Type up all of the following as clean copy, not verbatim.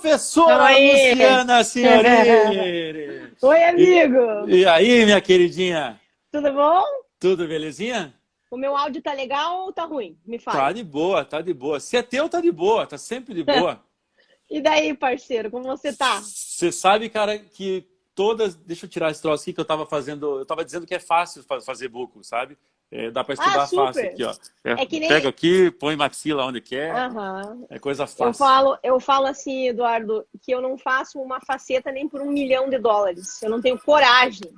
Professora Oi! Luciana Signorini! Oi, amigo! E aí, minha queridinha? Tudo bom? Tudo belezinha? O meu áudio tá legal ou tá ruim? Me Tá fale. de boa, tá de boa. Se é teu, tá de boa, tá sempre de boa. E daí, parceiro, como você tá? Você sabe, cara, que todas... Deixa eu tirar esse troço aqui que eu tava fazendo... Eu tava dizendo que é fácil fazer buco, sabe? Dá pra Ah, estudar fácil super! aqui, ó. É que Pega nem... aqui, põe maxila onde quer. Aham. É coisa Eu fácil. falo, eu falo assim, Eduardo, que eu não faço uma faceta nem por US$ 1 milhão. Eu não tenho coragem.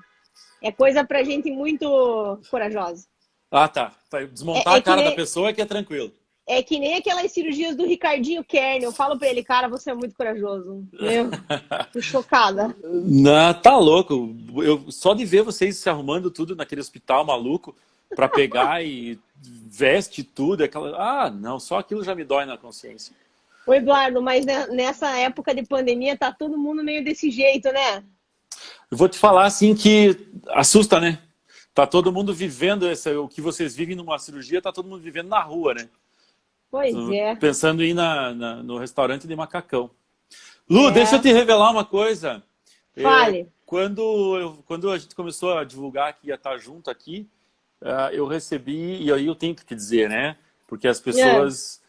É coisa pra gente muito corajosa. Ah, tá. Pra desmontar É, a é que cara da nem, pessoa é que é tranquilo. é que nem aquelas cirurgias do Ricardinho Kern. Eu falo pra ele, cara, você é muito corajoso. Meu, tô chocada. Não, tá louco. Eu, só de ver vocês se arrumando tudo naquele hospital maluco pra pegar e veste tudo, aquela... Ah, não, só aquilo já me dói na consciência. Ô, Eduardo, mas nessa época de pandemia tá todo mundo meio desse jeito, né? Eu vou te falar assim que assusta, né? Tá todo mundo vivendo o que vocês vivem numa cirurgia, tá todo mundo vivendo na rua, né? Pois é. Pensando em ir no restaurante de macacão. Lu, deixa eu É. te revelar uma coisa. Fale. Quando a gente começou a divulgar que ia estar junto aqui, eu recebi, e aí eu tenho que te dizer, né? Porque as pessoas...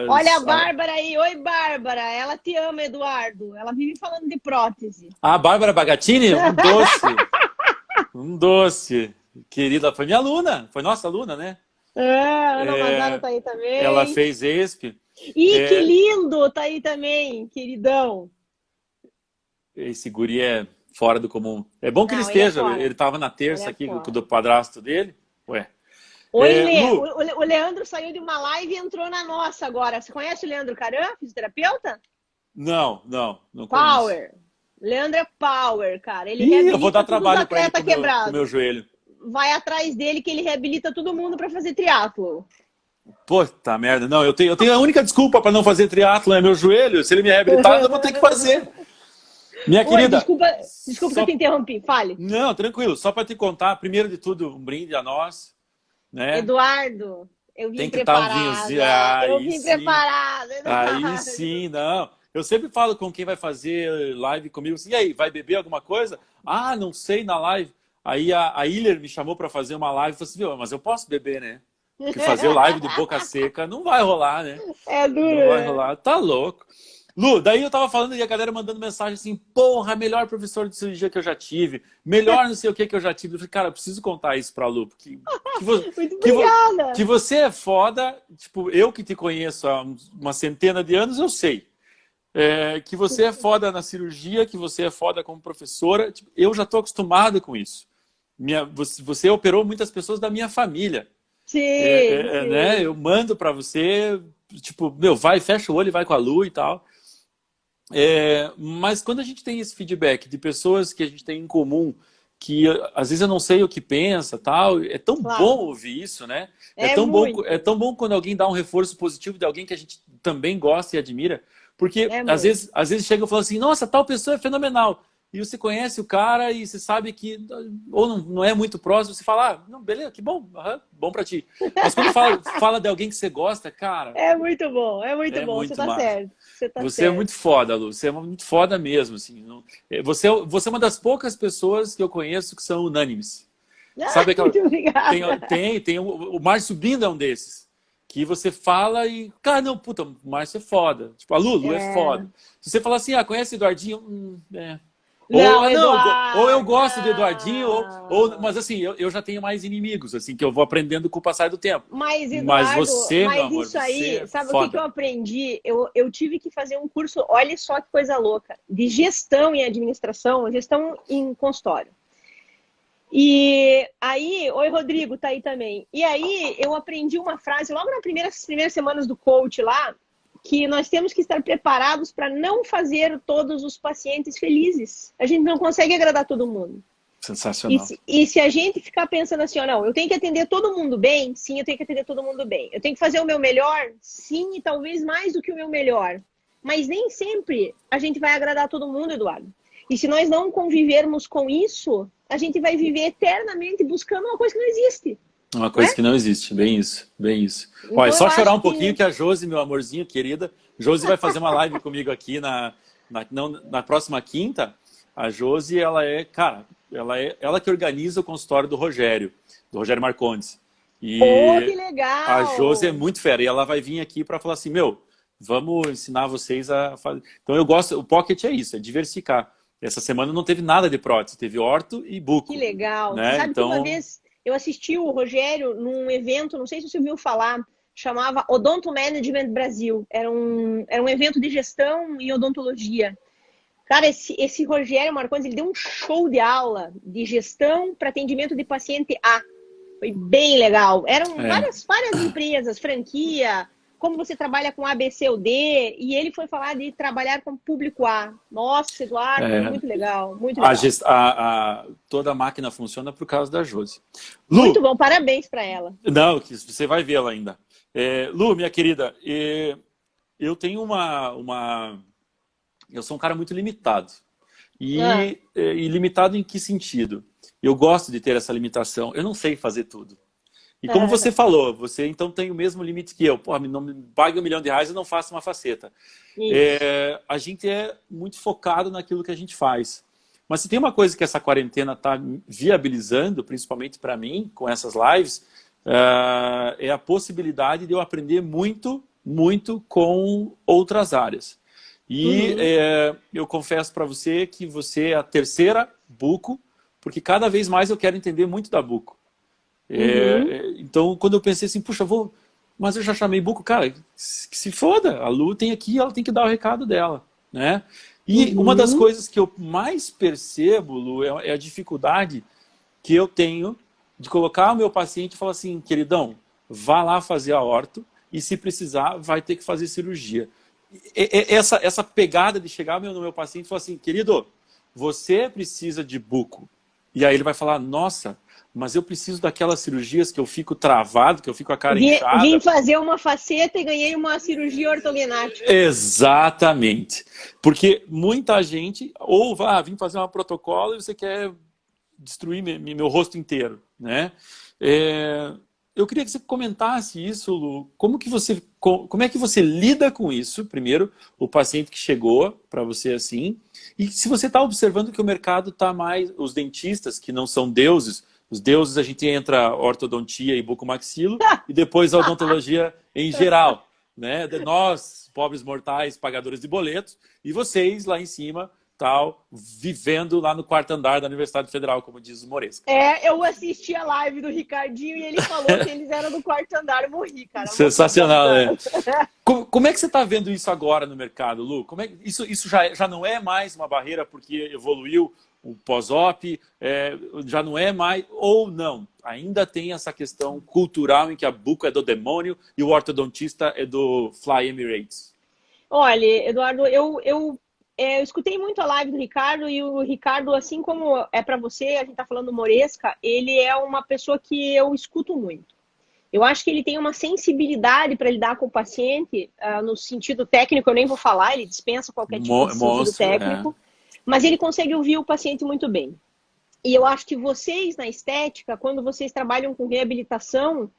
Olha a Bárbara aí. Oi, Bárbara. Ela te ama, Eduardo. Ela vive falando de prótese. A Bárbara Bagatini, um doce. Um doce. Querida, foi minha aluna. Foi nossa aluna, né? Ah, Ana Mazara tá aí também. Ela fez ESP. Ih, que lindo! Tá aí também, queridão. Esse guri é fora do comum. É bom que ele Não, ele é esteja. fora. Ele estava na terça Ele é aqui fora. do padrasto dele. Ué. Oi, Lê. Lu, O Leandro saiu de uma live e entrou na nossa agora. Você conhece o Leandro Caran, fisioterapeuta? não conheço. Power. Leandro é power, cara. Ele Ih, reabilita eu vou dar todos os trabalho para ele atletas com o quebrados. meu joelho. Vai atrás dele que ele reabilita todo mundo para fazer triatlo. Puta merda. Não, eu tenho a única desculpa para não fazer triatlo é meu joelho. Se ele me reabilitar, eu vou ter que fazer. Minha querida. Desculpa que eu te interrompi. Fale. Não, tranquilo. Só para te contar, primeiro de tudo, um brinde a nós. Né? Eduardo, eu vim Tem que preparada. estar um vinhozinho. Eu vim preparada. Aí sim, não. Eu sempre falo com quem vai fazer live comigo assim, e aí, vai beber alguma coisa? Ah, não sei, na live. Aí a Iller me chamou para fazer uma live e falou assim, viu, mas eu posso beber, né? Porque fazer live de boca seca não vai rolar, né? É duro. Não vai rolar, tá louco. Lu, daí eu tava falando e a galera mandando mensagem assim, porra, melhor professor de cirurgia que eu já tive, melhor não sei o que eu já tive. Eu falei, cara, eu preciso contar isso pra Lu, porque Muito obrigada. que você é foda, tipo, eu que te conheço há uma centena de anos, eu sei. Que você é foda na cirurgia, que você é foda como professora, tipo, eu já tô acostumado com isso. Você operou muitas pessoas da minha família. Sim, sim. Né? Eu mando pra você, tipo, meu, vai, fecha o olho e vai com a Lu e tal. Mas quando a gente tem esse feedback de pessoas que a gente tem em comum, que às vezes eu não sei o que pensa, tal, é tão bom ouvir isso, né? É tão bom quando alguém dá um reforço positivo de alguém que a gente também gosta e admira, porque às vezes chega e fala assim, nossa, tal pessoa é fenomenal. E você conhece o cara e você sabe que, ou não é muito próximo, você fala, ah, não, beleza, que bom, bom pra ti. Mas quando fala de alguém que você gosta, cara... É muito bom, bom, você tá certo. Você é muito foda, Lu, você é muito foda mesmo, assim. Você é uma das poucas pessoas que eu conheço que são unânimes. Sabe aquela... Muito obrigada. Tem o Márcio Binda é um desses. Que você fala e... Cara, não, puta, o Márcio é foda. Tipo, a Lu é foda. Se você falar assim, ah, conhece o Eduardinho? Ou eu gosto do Eduardinho, mas assim, eu já tenho mais inimigos, assim, que eu vou aprendendo com o passar do tempo. Mas, Eduardo, mas você, meu amor, isso aí, sabe foda. O que eu aprendi? Eu tive que fazer um curso, olha só que coisa louca, de gestão em administração, gestão em consultório. E aí, oi Rodrigo, tá aí também. E aí eu aprendi uma frase logo nas primeiras semanas do coach lá, que nós temos que estar preparados para não fazer todos os pacientes felizes. A gente não consegue agradar todo mundo. Sensacional. E se a gente ficar pensando assim, não, eu tenho que atender todo mundo bem? Sim, eu tenho que atender todo mundo bem. Eu tenho que fazer o meu melhor? Sim, e talvez mais do que o meu melhor. Mas nem sempre a gente vai agradar todo mundo, Eduardo. E se nós não convivermos com isso, a gente vai viver eternamente buscando uma coisa que não existe. Uma coisa que não existe, bem isso, bem isso. Então, Olha, só chorar um pouquinho que a Josi, meu amorzinho, querida, Josi vai fazer uma live comigo aqui na próxima quinta. A Josi, ela é, cara, ela que organiza o consultório do Rogério Marcondes. E que legal! a Josi é muito fera, e ela vai vir aqui para falar assim, meu, vamos ensinar vocês a fazer. Então eu gosto, o Pocket é isso, é diversificar. Essa semana não teve nada de prótese, teve orto e buco. Que legal! Né? Sabe então... que uma vez eu assisti o Rogério num evento, não sei se você ouviu falar, chamava Odonto Management Brasil. Era um evento de gestão e odontologia. Cara, esse Rogério Marcondes, ele deu um show de aula de gestão para atendimento de paciente A. Foi bem legal. Eram várias empresas, franquia, como você trabalha com A, B, C ou D, e ele foi falar de trabalhar com público A. Nossa, Eduardo, muito legal, muito legal. Toda a máquina funciona por causa da Josi. Lu, muito bom, parabéns para ela. Não, você vai vê-la ainda. Lu, minha querida, eu tenho eu sou um cara muito limitado. E limitado em que sentido? Eu gosto de ter essa limitação. Eu não sei fazer tudo. E como você falou, você então tem o mesmo limite que eu. Pô, não me pague R$1 milhão, eu não faço uma faceta. A gente é muito focado naquilo que a gente faz. Mas se tem uma coisa que essa quarentena está viabilizando, principalmente para mim, com essas lives, é a possibilidade de eu aprender muito, muito com outras áreas. E eu confesso para você que você é a terceira buco, porque cada vez mais eu quero entender muito da buco. Então, quando eu pensei assim, puxa, mas eu já chamei buco, cara, que se foda, a Lu tem aqui, ela tem que dar o recado dela, né? E uma das coisas que eu mais percebo, Lu, é a dificuldade que eu tenho de colocar o meu paciente e falar assim, queridão, vá lá fazer a orto e se precisar, vai ter que fazer cirurgia. Essa pegada de chegar no meu paciente e falar assim, querido, você precisa de buco. E aí ele vai falar, nossa, mas eu preciso daquelas cirurgias que eu fico travado, que eu fico a cara inchada. Vim fazer uma faceta e ganhei uma cirurgia ortognática. Exatamente. Porque muita gente, ou vim fazer um protocolo e você quer destruir meu rosto inteiro, né? Eu queria que você comentasse isso, Lu. Como é que você lida com isso, primeiro, o paciente que chegou para você assim, e se você está observando que o mercado está mais, os dentistas, que não são deuses, os deuses a gente entra ortodontia e bucomaxilo, e depois a odontologia em geral, né? Nós, pobres mortais, pagadores de boletos, e vocês lá em cima, tal, vivendo lá no 4º andar da Universidade Federal, como diz o Moresca. Eu assisti a live do Ricardinho e ele falou que eles eram do 4º andar. Eu morri, cara. Sensacional, né? Como é que você está vendo isso agora no mercado, Lu? Isso já não é mais uma barreira porque evoluiu o pós-op, já não é mais, ou não? Ainda tem essa questão cultural em que a buco é do demônio e o ortodontista é do Fly Emirates? Olha, Eduardo, eu escutei muito a live do Ricardo e o Ricardo, assim como é para você, a gente está falando do Moresca, ele é uma pessoa que eu escuto muito. Eu acho que ele tem uma sensibilidade para lidar com o paciente, no sentido técnico, eu nem vou falar, ele dispensa qualquer tipo de sentido técnico, mas ele consegue ouvir o paciente muito bem. E eu acho que vocês, na estética, quando vocês trabalham com reabilitação,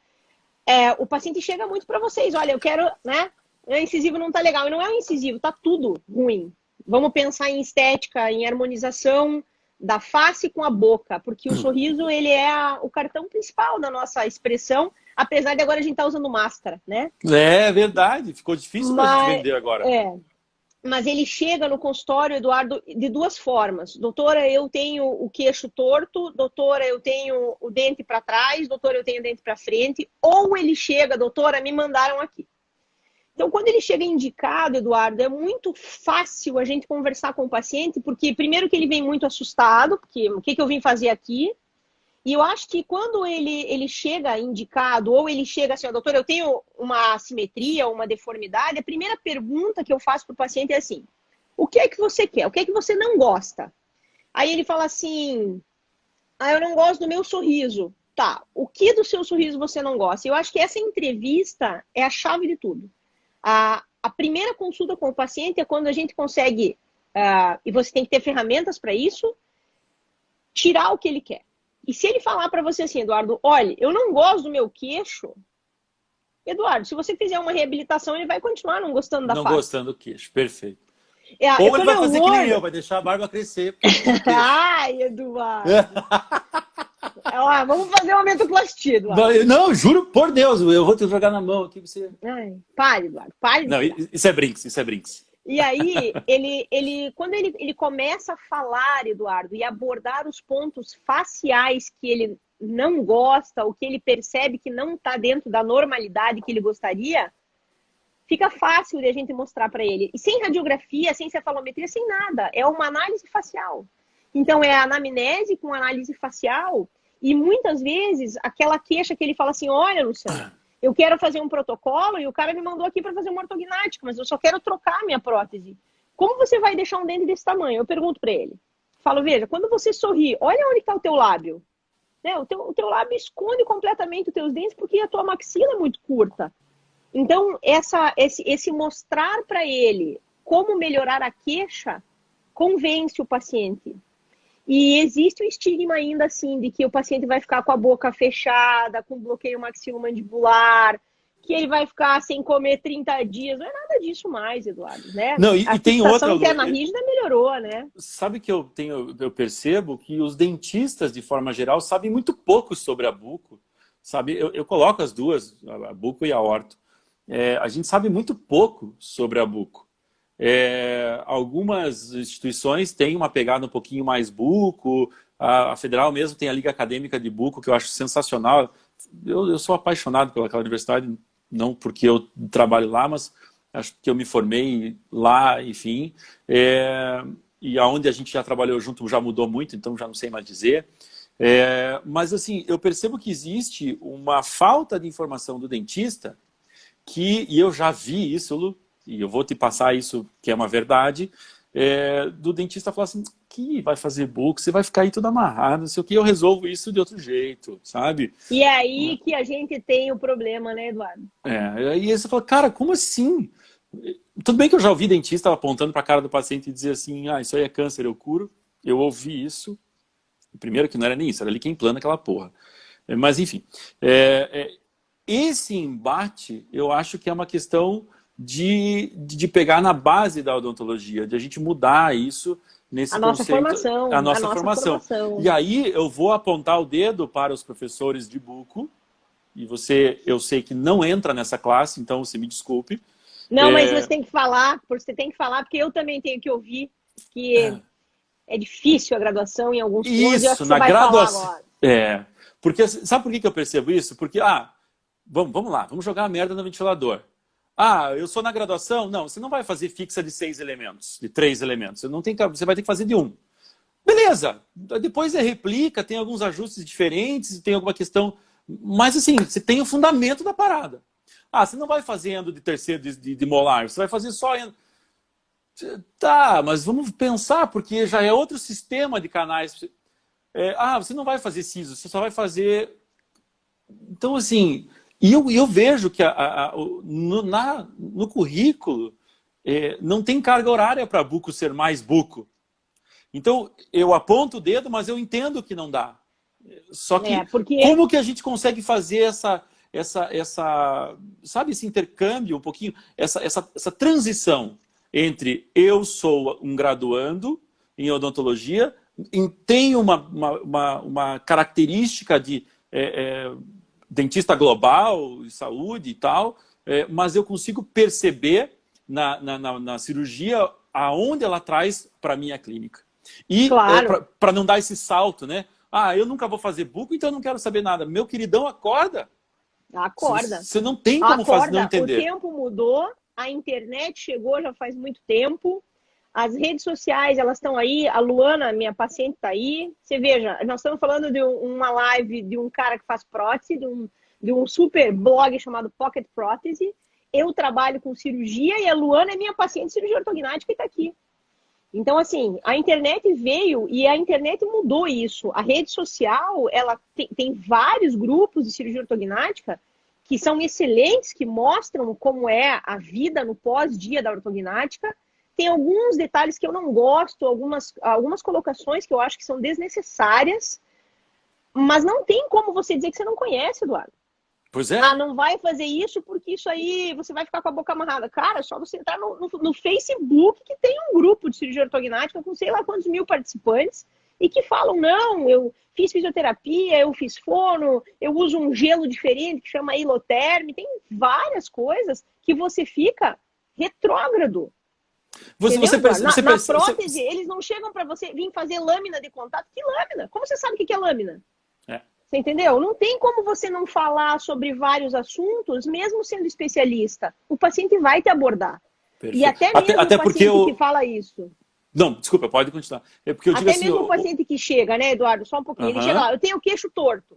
o paciente chega muito para vocês, olha, eu quero, né, o incisivo não está legal, e não é o incisivo, está tudo ruim. Vamos pensar em estética, em harmonização da face com a boca, porque o sorriso ele é o cartão principal da nossa expressão, apesar de agora a gente estar usando máscara, né? É verdade, ficou difícil para gente vender agora. Mas ele chega no consultório, Eduardo, de duas formas. Doutora, eu tenho o queixo torto, doutora, eu tenho o dente para trás, doutora, eu tenho o dente para frente, ou ele chega, doutora, me mandaram aqui. Então, quando ele chega indicado, Eduardo, é muito fácil a gente conversar com o paciente, porque primeiro que ele vem muito assustado, porque o que eu vim fazer aqui? E eu acho que quando ele chega indicado, ou ele chega assim, doutor, eu tenho uma assimetria, uma deformidade, a primeira pergunta que eu faço para o paciente é assim, o que é que você quer? O que é que você não gosta? Aí ele fala assim, eu não gosto do meu sorriso. Tá, o que do seu sorriso você não gosta? Eu acho que essa entrevista é a chave de tudo. A primeira consulta com o paciente é quando a gente consegue, e você tem que ter ferramentas para isso, tirar o que ele quer. E se ele falar para você assim, Eduardo, olha, eu não gosto do meu queixo, Eduardo, se você fizer uma reabilitação, ele vai continuar não gostando da face. Não gostando do queixo, perfeito. Ou ele vai fazer que nem eu, vai deixar a barba crescer. Ai, Eduardo. Vamos fazer um amentoplastia, Eduardo. Não, juro por Deus, eu vou te jogar na mão aqui. Você... Ai, pare, Eduardo, pare. Não, isso é brinks, isso é brinks. E aí, quando ele começa a falar, Eduardo, e abordar os pontos faciais que ele não gosta, ou que ele percebe que não está dentro da normalidade que ele gostaria, fica fácil de a gente mostrar para ele. E sem radiografia, sem cefalometria, sem nada. É uma análise facial. Então, é a anamnese com análise facial. E muitas vezes, aquela queixa que ele fala assim, olha, Luciano, eu quero fazer um protocolo e o cara me mandou aqui para fazer uma ortognática, mas eu só quero trocar a minha prótese. Como você vai deixar um dente desse tamanho? Eu pergunto para ele. Falo, veja, quando você sorri, olha onde está o teu lábio. Né? O teu lábio esconde completamente os teus dentes porque a tua maxila é muito curta. Então, esse mostrar para ele como melhorar a queixa convence o paciente. E existe o estigma ainda assim de que o paciente vai ficar com a boca fechada, com bloqueio maxilomandibular, que ele vai ficar sem comer 30 dias. Não é nada disso mais, Eduardo, né? Não, e tem outra interna rígida melhorou, né? Sabe que eu percebo que os dentistas, de forma geral, sabem muito pouco sobre a buco. Sabe? Eu coloco as duas, a buco e a orto. A gente sabe muito pouco sobre a buco. Algumas instituições têm uma pegada um pouquinho mais buco, a Federal mesmo tem a Liga Acadêmica de Buco, que eu acho sensacional. Eu sou apaixonado pelaquela universidade, não porque eu trabalho lá, mas acho que eu me formei lá, enfim. E aonde a gente já trabalhou junto já mudou muito, então já não sei mais dizer. Mas assim, eu percebo que existe uma falta de informação do dentista, e eu já vi isso, Lu, e eu vou te passar isso, que é uma verdade, do dentista falar assim, que vai fazer buco, você vai ficar aí tudo amarrado, não sei o que, eu resolvo isso de outro jeito, sabe? E é aí que a gente tem o problema, né, Eduardo? Aí você fala, cara, como assim? Tudo bem que eu já ouvi dentista apontando para a cara do paciente e dizer assim, isso aí é câncer, eu curo. Eu ouvi isso. Primeiro que não era nem isso, era ali quem plana aquela porra. Mas enfim, esse embate, eu acho que é uma questão de pegar na base da odontologia, de a gente mudar isso nesse conceito. A nossa formação. E aí eu vou apontar o dedo para os professores de buco, e eu sei que não entra nessa classe, então você me desculpe. Não, mas você tem que falar, porque eu também tenho que ouvir que é difícil a graduação em alguns cursos. Isso, na graduação. Porque, sabe por que eu percebo isso? Porque, vamos lá, vamos jogar a merda no ventilador. Eu sou na graduação? Não, você não vai fazer fixa de 6 elementos, de 3 elementos. Você vai ter que fazer de 1. Beleza, depois replica, tem alguns ajustes diferentes, tem alguma questão... Mas assim, você tem o fundamento da parada. Você não vai fazendo de terceiro de molar, você vai fazer só... Tá, mas vamos pensar, porque já é outro sistema de canais. Você não vai fazer siso, você só vai fazer... Então, assim... E eu vejo que no currículo não tem carga horária para buco ser mais buco. Então, eu aponto o dedo, mas eu entendo que não dá. Só que como que a gente consegue fazer sabe, esse intercâmbio um pouquinho, essa transição entre eu sou um graduando em odontologia, tenho uma característica de dentista global, saúde e tal, mas eu consigo perceber na cirurgia aonde ela traz para a minha clínica. E claro. para não dar esse salto, né? Eu nunca vou fazer buco, então eu não quero saber nada. Meu queridão, acorda. Acorda. Você não tem como não entender. O tempo mudou, a internet chegou já faz muito tempo, as redes sociais, elas estão aí, a Luana, minha paciente, está aí. Você veja, nós estamos falando de uma live de um cara que faz prótese, de um super blog chamado Pocket Prótese. Eu trabalho com cirurgia e a Luana é minha paciente de cirurgia ortognática e está aqui. Então, assim, a internet veio e a internet mudou isso. A rede social, ela tem vários grupos de cirurgia ortognática que são excelentes, que mostram como é a vida no pós-dia da ortognática. Tem alguns detalhes que eu não gosto, algumas colocações que eu acho que são desnecessárias, Mas não tem como você dizer que você não conhece, Eduardo. Pois é. Ah, não vai fazer isso porque isso aí você vai ficar com a boca amarrada. Cara, é só você entrar no Facebook, que tem um grupo de cirurgia ortognática com sei lá quantos mil participantes e que falam, não, eu fiz fisioterapia, eu fiz fono, eu uso um gelo diferente que chama Iloterm, tem várias coisas que você fica retrógrado. Na prótese, eles não chegam para você vir fazer lâmina de contato. Que lâmina? Como você sabe o que é lâmina? Você entendeu? Não tem como você não falar sobre vários assuntos, mesmo sendo especialista. O paciente vai te abordar. Perfeito. E até mesmo o paciente que fala isso. Não, desculpa, pode continuar. É porque eu digo até mesmo o paciente que chega, né, Eduardo? Só um pouquinho. Ele chega lá, eu tenho o queixo torto.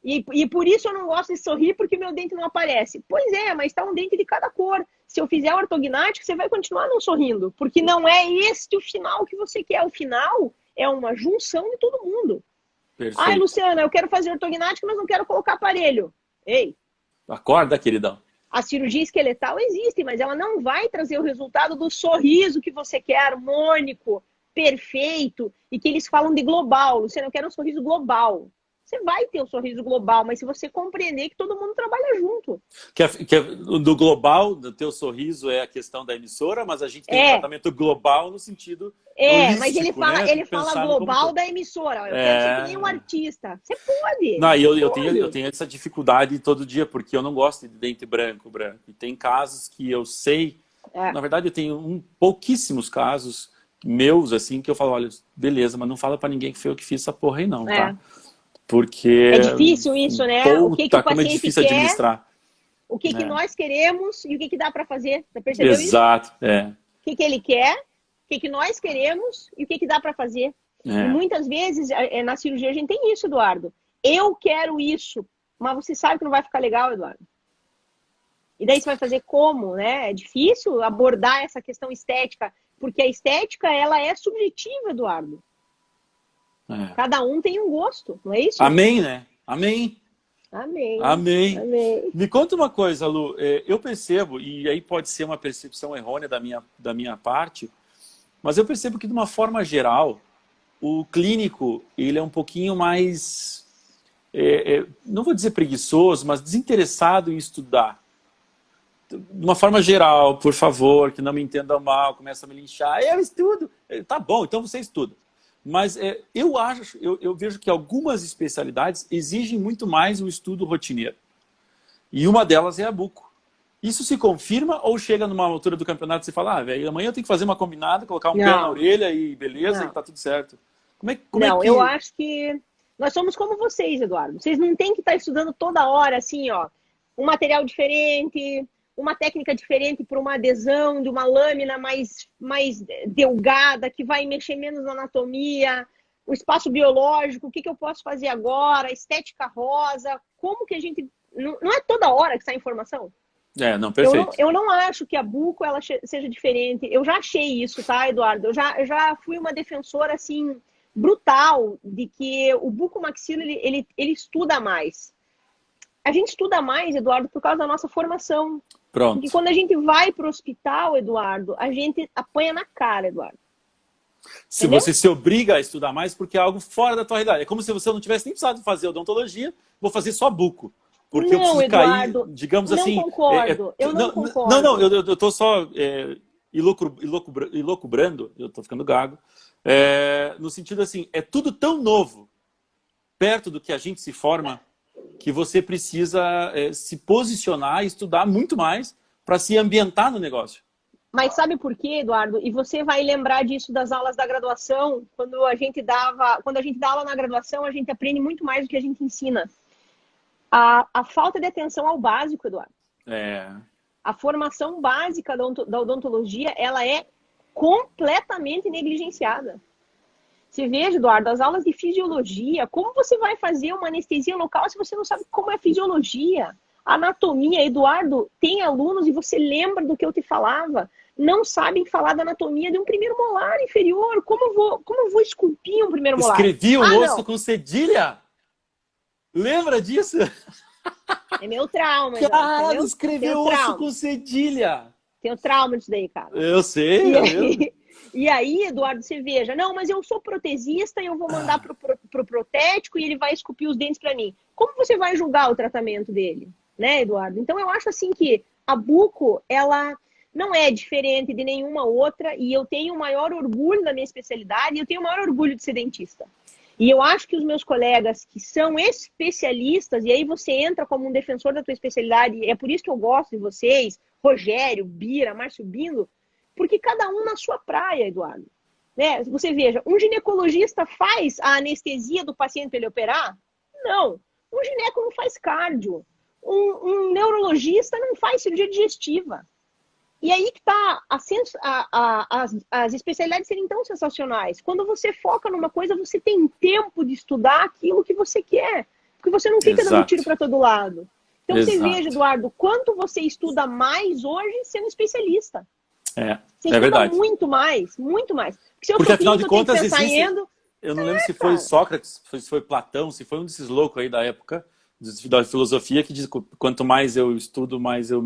E por isso eu não gosto de sorrir, porque meu dente não aparece. Pois é, mas está um dente de cada cor. Se eu fizer ortognática, você vai continuar não sorrindo. Porque não é este o final que você quer. O final é uma junção de todo mundo. Perfeito. Ai, Luciana, eu quero fazer ortognática, mas não quero colocar aparelho. Ei. Acorda, queridão. A cirurgia esqueletal existe, mas ela não vai trazer o resultado do sorriso que você quer, harmônico, perfeito, e que eles falam de global. Luciana, eu quero um sorriso global. Você vai ter um sorriso global, mas se você compreender que todo mundo trabalha junto. Do global, do teu sorriso é a questão da emissora, mas a gente tem um tratamento global no sentido mas ele fala global da emissora. Eu quero ser que nem um artista. Você pode. Não, eu tenho essa dificuldade todo dia, porque eu não gosto de dente branco. E tem casos que eu sei, na verdade eu tenho pouquíssimos casos meus, assim, que eu falo, olha, beleza, mas não fala pra ninguém que foi eu que fiz essa porra aí não, tá? Porque... É difícil isso, né? O que o como é difícil quer, administrar. O que nós queremos e o que dá para fazer. Já percebeu isso? Exato, O que ele quer, o que nós queremos e o que dá para fazer. E muitas vezes, na cirurgia, a gente tem isso, Eduardo. Eu quero isso, mas você sabe que não vai ficar legal, Eduardo. E daí você vai fazer como, né? É difícil abordar essa questão estética, porque a estética, ela é subjetiva, Eduardo. Cada um tem um gosto, não é isso? Amém, né? Amém. Amém. Amém. Amém. Me conta uma coisa, Lu. Eu percebo, e aí pode ser uma percepção errônea da minha parte, mas eu percebo que, de uma forma geral, o clínico ele é um pouquinho mais, não vou dizer preguiçoso, mas desinteressado em estudar. De uma forma geral, por favor, que não me entendam mal, começa a me linchar. Eu estudo. Tá bom, então você estuda. Mas eu vejo que algumas especialidades exigem muito mais um estudo rotineiro. E uma delas é a buco. Isso se confirma ou chega numa altura do campeonato e você fala, velho, amanhã eu tenho que fazer uma combinada, colocar um pé na orelha e beleza, e tá tudo certo. Eu acho que nós somos como vocês, Eduardo. Vocês não têm que estar estudando toda hora, assim, ó, um material diferente, uma técnica diferente para uma adesão de uma lâmina mais delgada, que vai mexer menos na anatomia, o espaço biológico, o que eu posso fazer agora, estética rosa, como que a gente... Não é toda hora que sai informação. Não, perfeito. Eu não acho que a buco ela seja diferente. Eu já achei isso, tá, Eduardo? Eu já fui uma defensora, assim, brutal, de que o bucomaxilo, ele estuda mais. A gente estuda mais, Eduardo, por causa da nossa formação. Pronto. Porque quando a gente vai para o hospital, Eduardo, a gente apanha na cara, Eduardo. Se você se obriga a estudar mais, porque é algo fora da tua realidade. É como se você não tivesse nem precisado fazer odontologia, vou fazer só buco. Porque não, eu preciso Eduardo, cair, digamos não assim... Concordo, eu não concordo. Não, eu tô só ilocubrando, eu tô ficando gago, no sentido assim, é tudo tão novo, perto do que a gente se forma, que você precisa se posicionar e estudar muito mais para se ambientar no negócio. Mas sabe por quê, Eduardo? E você vai lembrar disso das aulas da graduação. Quando a gente dá aula na graduação, a gente aprende muito mais do que a gente ensina. A falta de atenção ao básico, Eduardo. A formação básica da odontologia, ela é completamente negligenciada. Você veja, Eduardo, as aulas de fisiologia, como você vai fazer uma anestesia local se você não sabe como é a fisiologia? Anatomia, Eduardo, tem alunos, e você lembra do que eu te falava, não sabem falar da anatomia de um primeiro molar inferior. Como eu vou esculpir um primeiro molar? Escrevi o osso com cedilha? Lembra disso? É meu trauma. Cara, escreveu osso com cedilha. Tenho trauma disso daí, cara. Eu sei. E aí, Eduardo, você veja, não, mas eu sou protesista e eu vou mandar pro protético e ele vai esculpir os dentes para mim. Como você vai julgar o tratamento dele, né, Eduardo? Então eu acho assim que a buco, ela não é diferente de nenhuma outra e eu tenho o maior orgulho da minha especialidade e eu tenho o maior orgulho de ser dentista. E eu acho que os meus colegas que são especialistas, e aí você entra como um defensor da tua especialidade, e é por isso que eu gosto de vocês, Rogério, Bira, Márcio Bindo, porque cada um na sua praia, Eduardo. Né? Você veja, um ginecologista faz a anestesia do paciente para ele operar? Não. Um gineco não faz cardio. Um neurologista não faz cirurgia digestiva. E aí que está as especialidades serem tão sensacionais. Quando você foca numa coisa, você tem tempo de estudar aquilo que você quer. Porque você não fica dando tiro para todo lado. Então você veja, Eduardo, quanto você estuda mais hoje sendo especialista. Você estuda verdade. Muito mais. Porque afinal de contas, existe... Eu não lembro se foi Sócrates, se foi Platão, se foi um desses loucos aí da época, da filosofia, que diz que quanto mais eu estudo, mais eu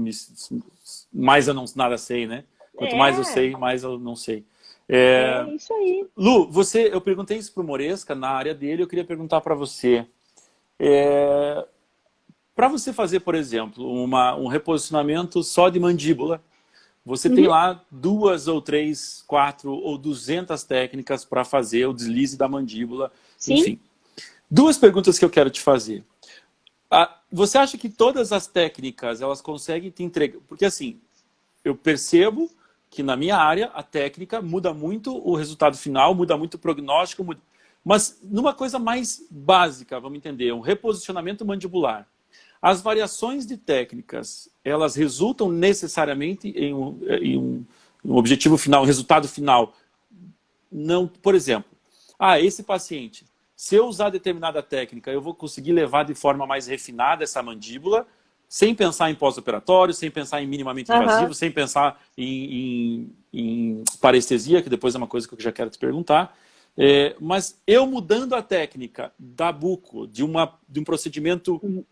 não nada sei, né? Quanto mais eu sei, mais eu não sei. É isso aí. Lu, eu perguntei isso pro Moresca, na área dele, eu queria perguntar para você. Para você fazer, por exemplo, um reposicionamento só de mandíbula, você tem lá 2 ou 3, 4 ou 200 técnicas para fazer o deslize da mandíbula. Sim. Enfim. 2 perguntas que eu quero te fazer. Você acha que todas as técnicas, elas conseguem te entregar? Porque assim, eu percebo que na minha área, a técnica muda muito o resultado final, muda muito o prognóstico, mas numa coisa mais básica, vamos entender, um reposicionamento mandibular. As variações de técnicas, elas resultam necessariamente em um objetivo final, um resultado final. Não, por exemplo, esse paciente, se eu usar determinada técnica, eu vou conseguir levar de forma mais refinada essa mandíbula, sem pensar em pós-operatório, sem pensar em minimamente invasivo, sem pensar em parestesia, que depois é uma coisa que eu já quero te perguntar. Mas eu mudando a técnica da buco, de um procedimento...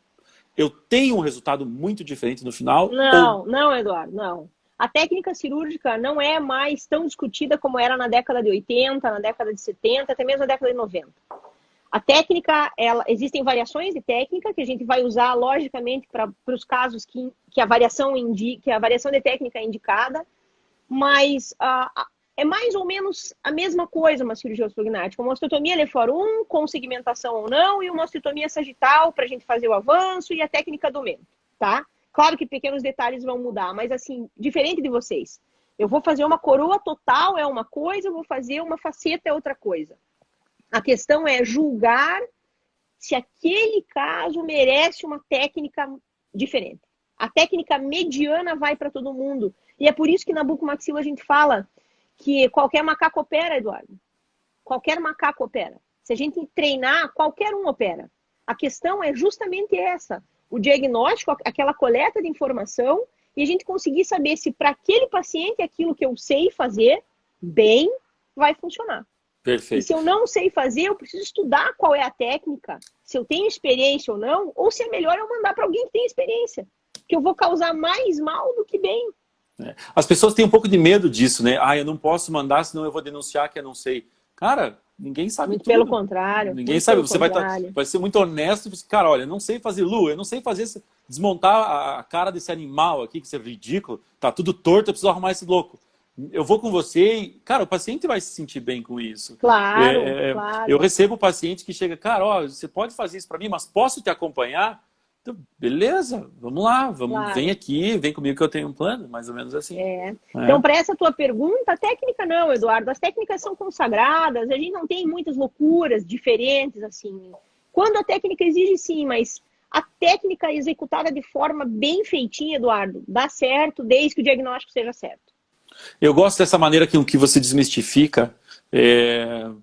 Eu tenho um resultado muito diferente no final? Não, Eduardo, não. A técnica cirúrgica não é mais tão discutida como era na década de 80, na década de 70, até mesmo na década de 90. A técnica, existem variações de técnica que a gente vai usar, logicamente, para os casos que a variação de técnica é indicada, mas é mais ou menos a mesma coisa uma cirurgia ortognática. Uma osteotomia Lefort 1, com segmentação ou não, e uma osteotomia sagital para a gente fazer o avanço e a técnica do mento, tá? Claro que pequenos detalhes vão mudar, mas assim, diferente de vocês. Eu vou fazer uma coroa total é uma coisa, eu vou fazer uma faceta é outra coisa. A questão é julgar se aquele caso merece uma técnica diferente. A técnica mediana vai para todo mundo. E é por isso que na bucomaxila a gente fala que qualquer macaco opera, Eduardo. Qualquer macaco opera. Se a gente treinar, qualquer um opera. A questão é justamente essa. O diagnóstico, aquela coleta de informação, e a gente conseguir saber se para aquele paciente aquilo que eu sei fazer bem vai funcionar. Perfeito. E se eu não sei fazer, eu preciso estudar qual é a técnica, se eu tenho experiência ou não, ou se é melhor eu mandar para alguém que tem experiência. Que eu vou causar mais mal do que bem. As pessoas têm um pouco de medo disso, né? Eu não posso mandar, senão eu vou denunciar que eu não sei. Cara, ninguém sabe muito tudo. Pelo contrário. Ninguém sabe. Você vai ser muito honesto. Cara, olha, eu não sei fazer, Lu, eu não sei desmontar a cara desse animal aqui, que isso é ridículo. Tá tudo torto, eu preciso arrumar esse louco. Eu vou com você e, cara, o paciente vai se sentir bem com isso. Claro, claro. Eu recebo paciente que chega, cara, você pode fazer isso para mim, mas posso te acompanhar? Então, beleza, vamos lá, claro. Vem aqui, vem comigo que eu tenho um plano, mais ou menos assim. Então, para essa tua pergunta, a técnica não, Eduardo, as técnicas são consagradas, a gente não tem muitas loucuras diferentes, assim. Quando a técnica exige, sim, mas a técnica executada de forma bem feitinha, Eduardo, dá certo, desde que o diagnóstico seja certo. Eu gosto dessa maneira que você desmistifica,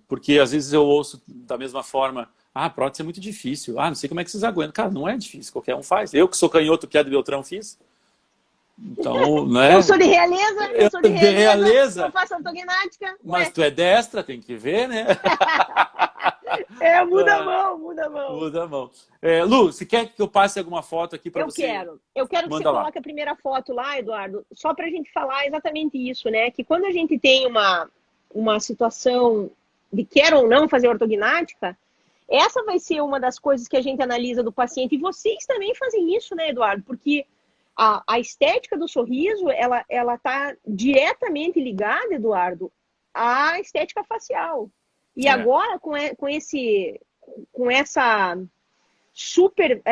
porque às vezes eu ouço da mesma forma, prótese é muito difícil, não sei como é que vocês aguentam. Cara, não é difícil, qualquer um faz. Eu que sou canhoto, que é do Beltrão, fiz. Então, né? Eu sou de realeza, eu sou de realeza. Eu faço ortognática. Mas tu é destra, tem que ver, né? Muda a mão, muda a mão. Muda a mão. Lu, você quer que eu passe alguma foto aqui para você? Eu quero que você coloque a primeira foto lá, Eduardo, só para a gente falar exatamente isso, né? Que quando a gente tem uma situação de quer ou não fazer ortognática, essa vai ser uma das coisas que a gente analisa do paciente. E vocês também fazem isso, né, Eduardo? Porque a estética do sorriso, ela está diretamente ligada, Eduardo, à estética facial. E agora, com essa super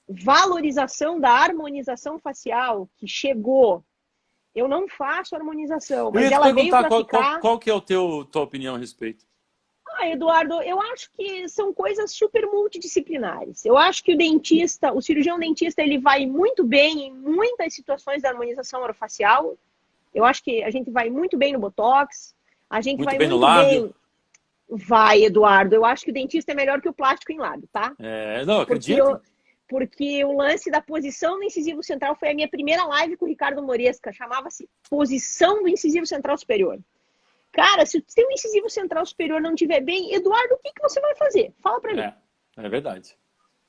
valorização da harmonização facial que chegou, eu não faço harmonização, mas ela veio para ficar... Qual que é tua opinião a respeito? Eduardo, eu acho que são coisas super multidisciplinares. Eu acho que o cirurgião dentista, ele vai muito bem em muitas situações da harmonização orofacial. Eu acho que a gente vai muito bem no Botox, a gente muito vai bem muito no lábio. Vai, Eduardo. Eu acho que o dentista é melhor que o plástico em lábio, tá? Não, acredito. Porque o lance da posição do incisivo central foi a minha primeira live com o Ricardo Moresca. Chamava-se Posição do Incisivo Central Superior. Cara, se o seu incisivo central superior não estiver bem, Eduardo, o que você vai fazer? Fala pra mim. É verdade.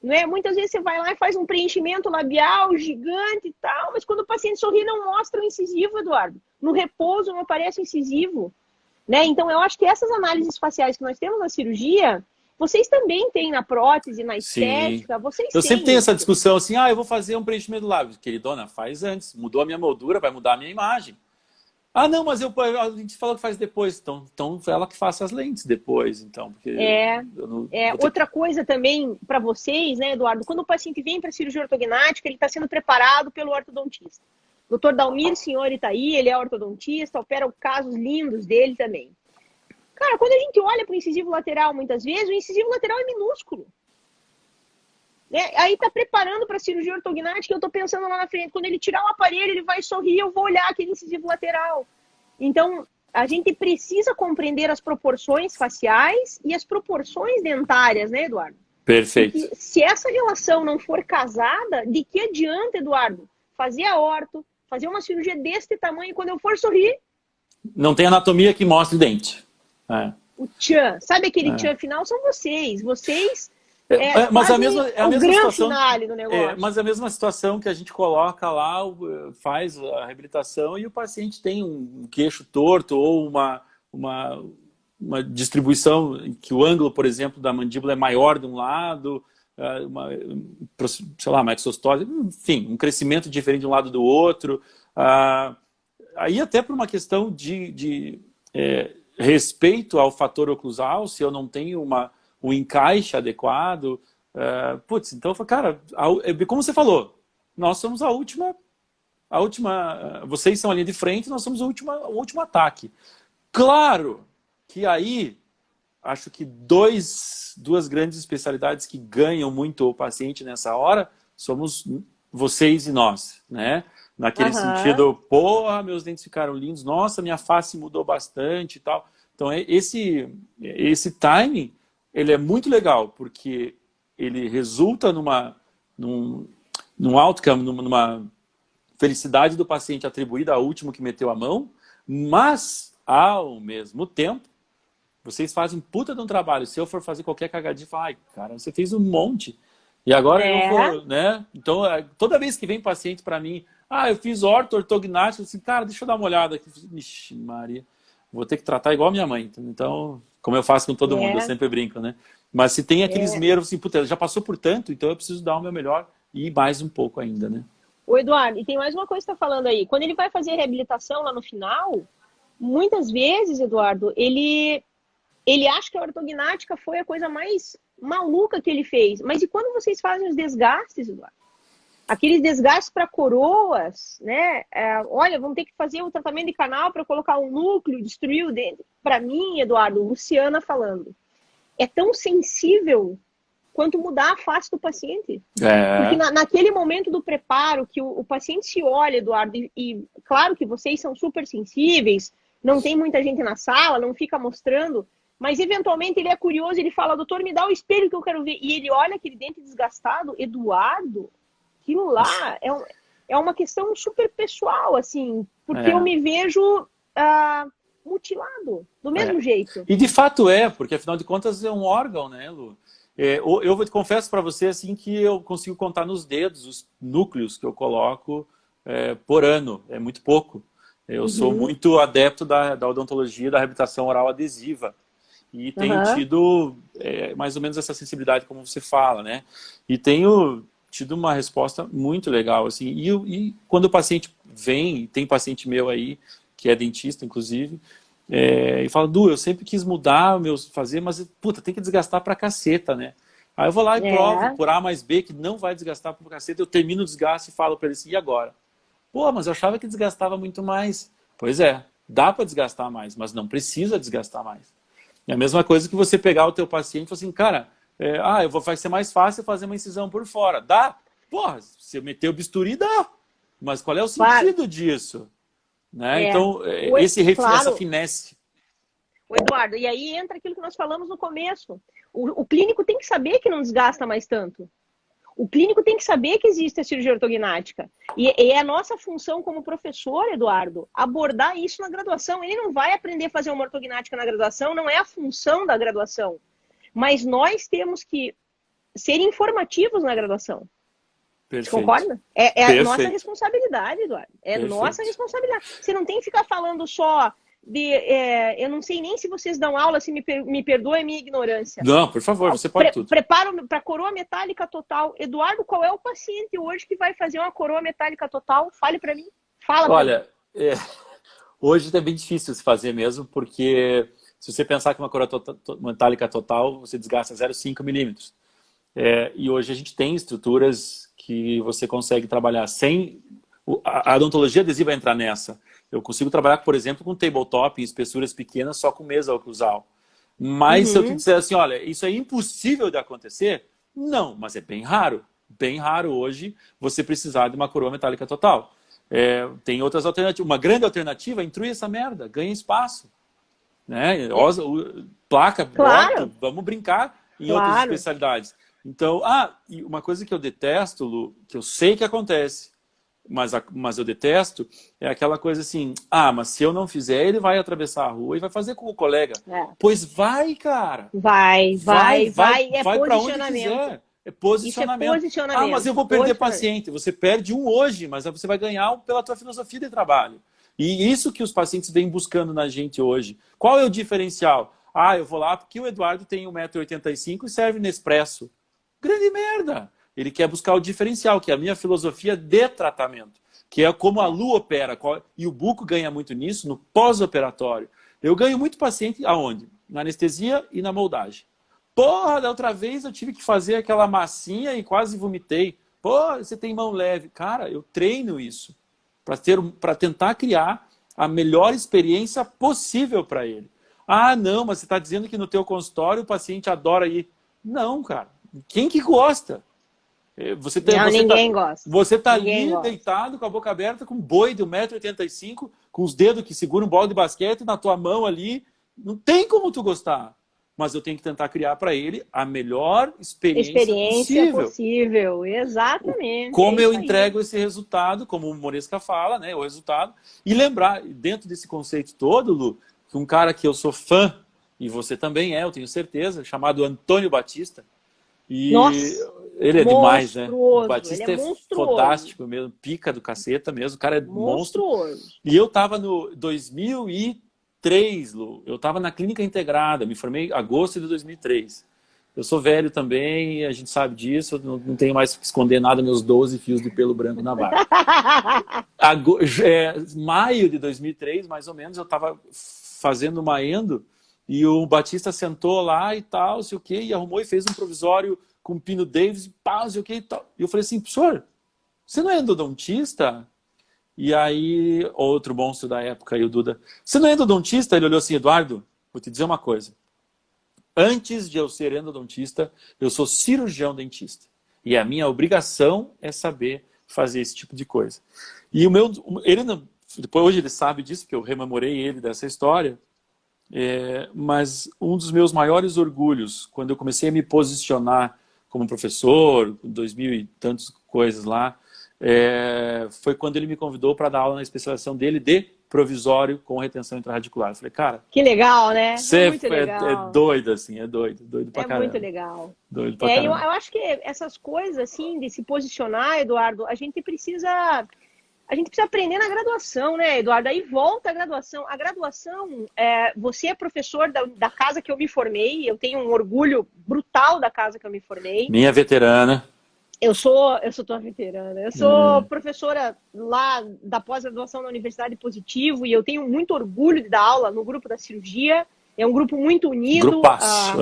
Não é? Muitas vezes você vai lá e faz um preenchimento labial gigante e tal, mas quando o paciente sorri não mostra o incisivo, Eduardo. No repouso não aparece o incisivo. Né? Então, eu acho que essas análises faciais que nós temos na cirurgia, vocês também têm na prótese, na estética, eu sempre tenho essa discussão assim, eu vou fazer um preenchimento do lábio. Queridona, faz antes. Mudou a minha moldura, vai mudar a minha imagem. Não, mas a gente falou que faz depois. Então ela que faça as lentes depois, então. Porque outra coisa também para vocês, né, Eduardo? Quando o paciente vem para cirurgia ortognática, ele está sendo preparado pelo ortodontista. O Dr. Dalmir Signori está aí, ele é ortodontista, opera casos lindos dele também. Cara, quando a gente olha para o incisivo lateral, muitas vezes, o incisivo lateral é minúsculo. Né? Aí tá preparando para a cirurgia ortognática, eu tô pensando lá na frente, quando ele tirar o aparelho, ele vai sorrir, eu vou olhar aquele incisivo lateral. Então, a gente precisa compreender as proporções faciais e as proporções dentárias, né, Eduardo? Perfeito. Porque se essa relação não for casada, de que adianta, Eduardo, fazer a orto, fazer uma cirurgia deste tamanho, quando eu for sorrir... Não tem anatomia que mostre dente. O tchan, sabe aquele tchan final? São vocês. Vocês... mas a mesma situação, finale do negócio. Mas a mesma situação que a gente coloca lá, faz a reabilitação e o paciente tem um queixo torto ou uma distribuição que o ângulo, por exemplo, da mandíbula é maior de um lado, sei lá, uma exostose, enfim, um crescimento diferente de um lado do outro. Aí até por uma questão de respeito ao fator oclusal, se eu não tenho o encaixe adequado, então eu falo, cara, como você falou, nós somos a última, vocês são a linha de frente, nós somos o último ataque. Claro que aí, acho que duas grandes especialidades que ganham muito o paciente nessa hora, somos vocês e nós, né? Naquele sentido, porra, meus dentes ficaram lindos, nossa, minha face mudou bastante e tal. Então, esse timing, ele é muito legal, porque ele resulta num outcome, numa felicidade do paciente atribuída ao último que meteu a mão, mas, ao mesmo tempo, vocês fazem puta de um trabalho. Se eu for fazer qualquer cagadinha, ai, cara, você fez um monte. E agora eu vou, né? Então, toda vez que vem paciente para mim, eu fiz ortognática, assim, cara, deixa eu dar uma olhada aqui. Ixi, Maria, vou ter que tratar igual a minha mãe. Então, como eu faço com todo mundo, eu sempre brinco, né? Mas se tem aqueles nervos assim, puta, já passou por tanto, então eu preciso dar o meu melhor e mais um pouco ainda, né? Ô, Eduardo, e tem mais uma coisa que você tá falando aí. Quando ele vai fazer a reabilitação lá no final, muitas vezes, Eduardo, ele acha que a ortognática foi a coisa mais maluca que ele fez. Mas e quando vocês fazem os desgastes, Eduardo? Aqueles desgastes para coroas, né? Olha, vamos ter que fazer um tratamento de canal para colocar um núcleo, destruir o dente. Para mim, Eduardo, Luciana falando, é tão sensível quanto mudar a face do paciente. Porque naquele momento do preparo, que o paciente se olha, Eduardo, e claro que vocês são super sensíveis, não tem muita gente na sala, não fica mostrando, mas eventualmente ele é curioso, ele fala, doutor, me dá o espelho que eu quero ver. E ele olha aquele dente desgastado, Eduardo, aquilo lá é uma questão super pessoal, assim, porque eu me vejo mutilado, do mesmo jeito. E de fato porque afinal de contas é um órgão, né, Lu? Eu confesso para você assim, que eu consigo contar nos dedos os núcleos que eu coloco por ano, é muito pouco. Eu sou muito adepto da odontologia, da reabilitação oral adesiva. E tenho tido mais ou menos essa sensibilidade, como você fala, né? E tenho tido uma resposta muito legal, assim. E quando o paciente vem, tem paciente meu aí, que é dentista, inclusive, e fala, Du, eu sempre quis mudar, fazer, mas, puta, tem que desgastar pra caceta, né? Aí eu vou lá e provo por A mais B, que não vai desgastar pra caceta, eu termino o desgaste e falo pra ele assim, e agora? Pô, mas eu achava que desgastava muito mais. Pois é, dá pra desgastar mais, mas não precisa desgastar mais. É a mesma coisa que você pegar o teu paciente e falar assim, cara, vai ser mais fácil fazer uma incisão por fora. Dá? Porra, se eu meter o bisturi, dá. Mas qual é o sentido disso? Né? Então, essa finesse. O Eduardo, e aí entra aquilo que nós falamos no começo. O clínico tem que saber que não desgasta mais tanto. O clínico tem que saber que existe a cirurgia ortognática. E é a nossa função como professor, Eduardo, abordar isso na graduação. Ele não vai aprender a fazer uma ortognática na graduação, não é a função da graduação. Mas nós temos que ser informativos na graduação. Perfeito. Você concorda? É a nossa responsabilidade, Eduardo. É nossa responsabilidade. Você não tem que ficar falando só eu não sei nem se vocês dão aula, se me perdoe a minha ignorância. Não, por favor, você pode tudo. Preparo para coroa metálica total. Eduardo, qual é o paciente hoje que vai fazer uma coroa metálica total? Fale para mim. Olha, hoje é bem difícil se fazer mesmo, porque se você pensar que uma coroa metálica total, você desgasta 0,5 milímetros. E hoje a gente tem estruturas que você consegue trabalhar sem... A odontologia adesiva vai entrar nessa. Eu consigo trabalhar, por exemplo, com tabletop em espessuras pequenas só com mesa oclusal. Mas se eu te disser assim, olha, isso é impossível de acontecer? Não, mas é bem raro. Bem raro hoje você precisar de uma coroa metálica total. Tem outras alternativas. Uma grande alternativa é intrui essa merda, ganha espaço. Né? Placa, bota, vamos brincar em outras especialidades. Então, e uma coisa que eu detesto, Lu, que eu sei que acontece, mas eu detesto, é aquela coisa assim, mas se eu não fizer, ele vai atravessar a rua e vai fazer com o colega. Pois vai, cara. Vai. É para onde quiser. É posicionamento. Isso é posicionamento. Mas eu vou perder paciente. Você perde um hoje, mas você vai ganhar pela tua filosofia de trabalho. E isso que os pacientes vêm buscando na gente hoje. Qual é o diferencial? Eu vou lá porque o Eduardo tem 1,85 m e serve Nespresso. Grande merda! Ele quer buscar o diferencial, que é a minha filosofia de tratamento, que é como a Lu opera. E o Buco ganha muito nisso, no pós-operatório. Eu ganho muito paciente aonde? Na anestesia e na moldagem. Porra, da outra vez eu tive que fazer aquela massinha e quase vomitei. Pô, você tem mão leve. Cara, eu treino isso para tentar criar a melhor experiência possível para ele. Não, mas você está dizendo que no teu consultório o paciente adora ir. Não, cara. Quem que gosta? Ninguém gosta. Você está ali deitado com a boca aberta, com um boi de 1,85 m, com os dedos que seguram um bola de basquete na tua mão ali. Não tem como tu gostar. Mas eu tenho que tentar criar para ele a melhor experiência possível. Exatamente. Como eu entrego esse resultado, como o Moresca fala, né, o resultado. E lembrar, dentro desse conceito todo, Lu, que um cara que eu sou fã, e você também eu tenho certeza, chamado Antônio Batista. Nossa, ele é demais, né? O Batista é fantástico mesmo, pica do caceta mesmo, o cara é monstro. E eu tava no 2003, Lu, eu tava na clínica integrada, me formei em agosto de 2003. Eu sou velho também, a gente sabe disso, não tenho mais que esconder nada, meus 12 fios de pelo branco na barba. Maio de 2003, mais ou menos, eu tava fazendo uma endo, e o Batista sentou lá e tal, sei o quê, e arrumou e fez um provisório com Pino Davis, pá, sei o quê e tal. E eu falei assim, professor, você não é endodontista? E aí, outro monstro da época, aí o Duda, você não é endodontista? Ele olhou assim, Eduardo, vou te dizer uma coisa. Antes de eu ser endodontista, eu sou cirurgião dentista. E a minha obrigação é saber fazer esse tipo de coisa. E depois hoje ele sabe disso, porque eu rememorei ele dessa história. Mas um dos meus maiores orgulhos, quando eu comecei a me posicionar como professor, com 2000 e tantas coisas lá, foi quando ele me convidou para dar aula na especialização dele de provisório com retenção intraradicular. Eu falei, cara... Que legal, né? Você é doido, assim, doido pra caramba. É muito legal. Doido pra caramba. Eu acho que essas coisas, assim, de se posicionar, Eduardo, a gente precisa a gente precisa aprender na graduação, né, Eduardo? Aí volta a graduação. A graduação, você é professor da casa que eu me formei, eu tenho um orgulho brutal da casa que eu me formei. Minha veterana. Eu sou tua veterana. Eu sou professora lá da pós-graduação na Universidade Positivo e eu tenho muito orgulho de dar aula no grupo da cirurgia. É um grupo muito unido. Grupaço.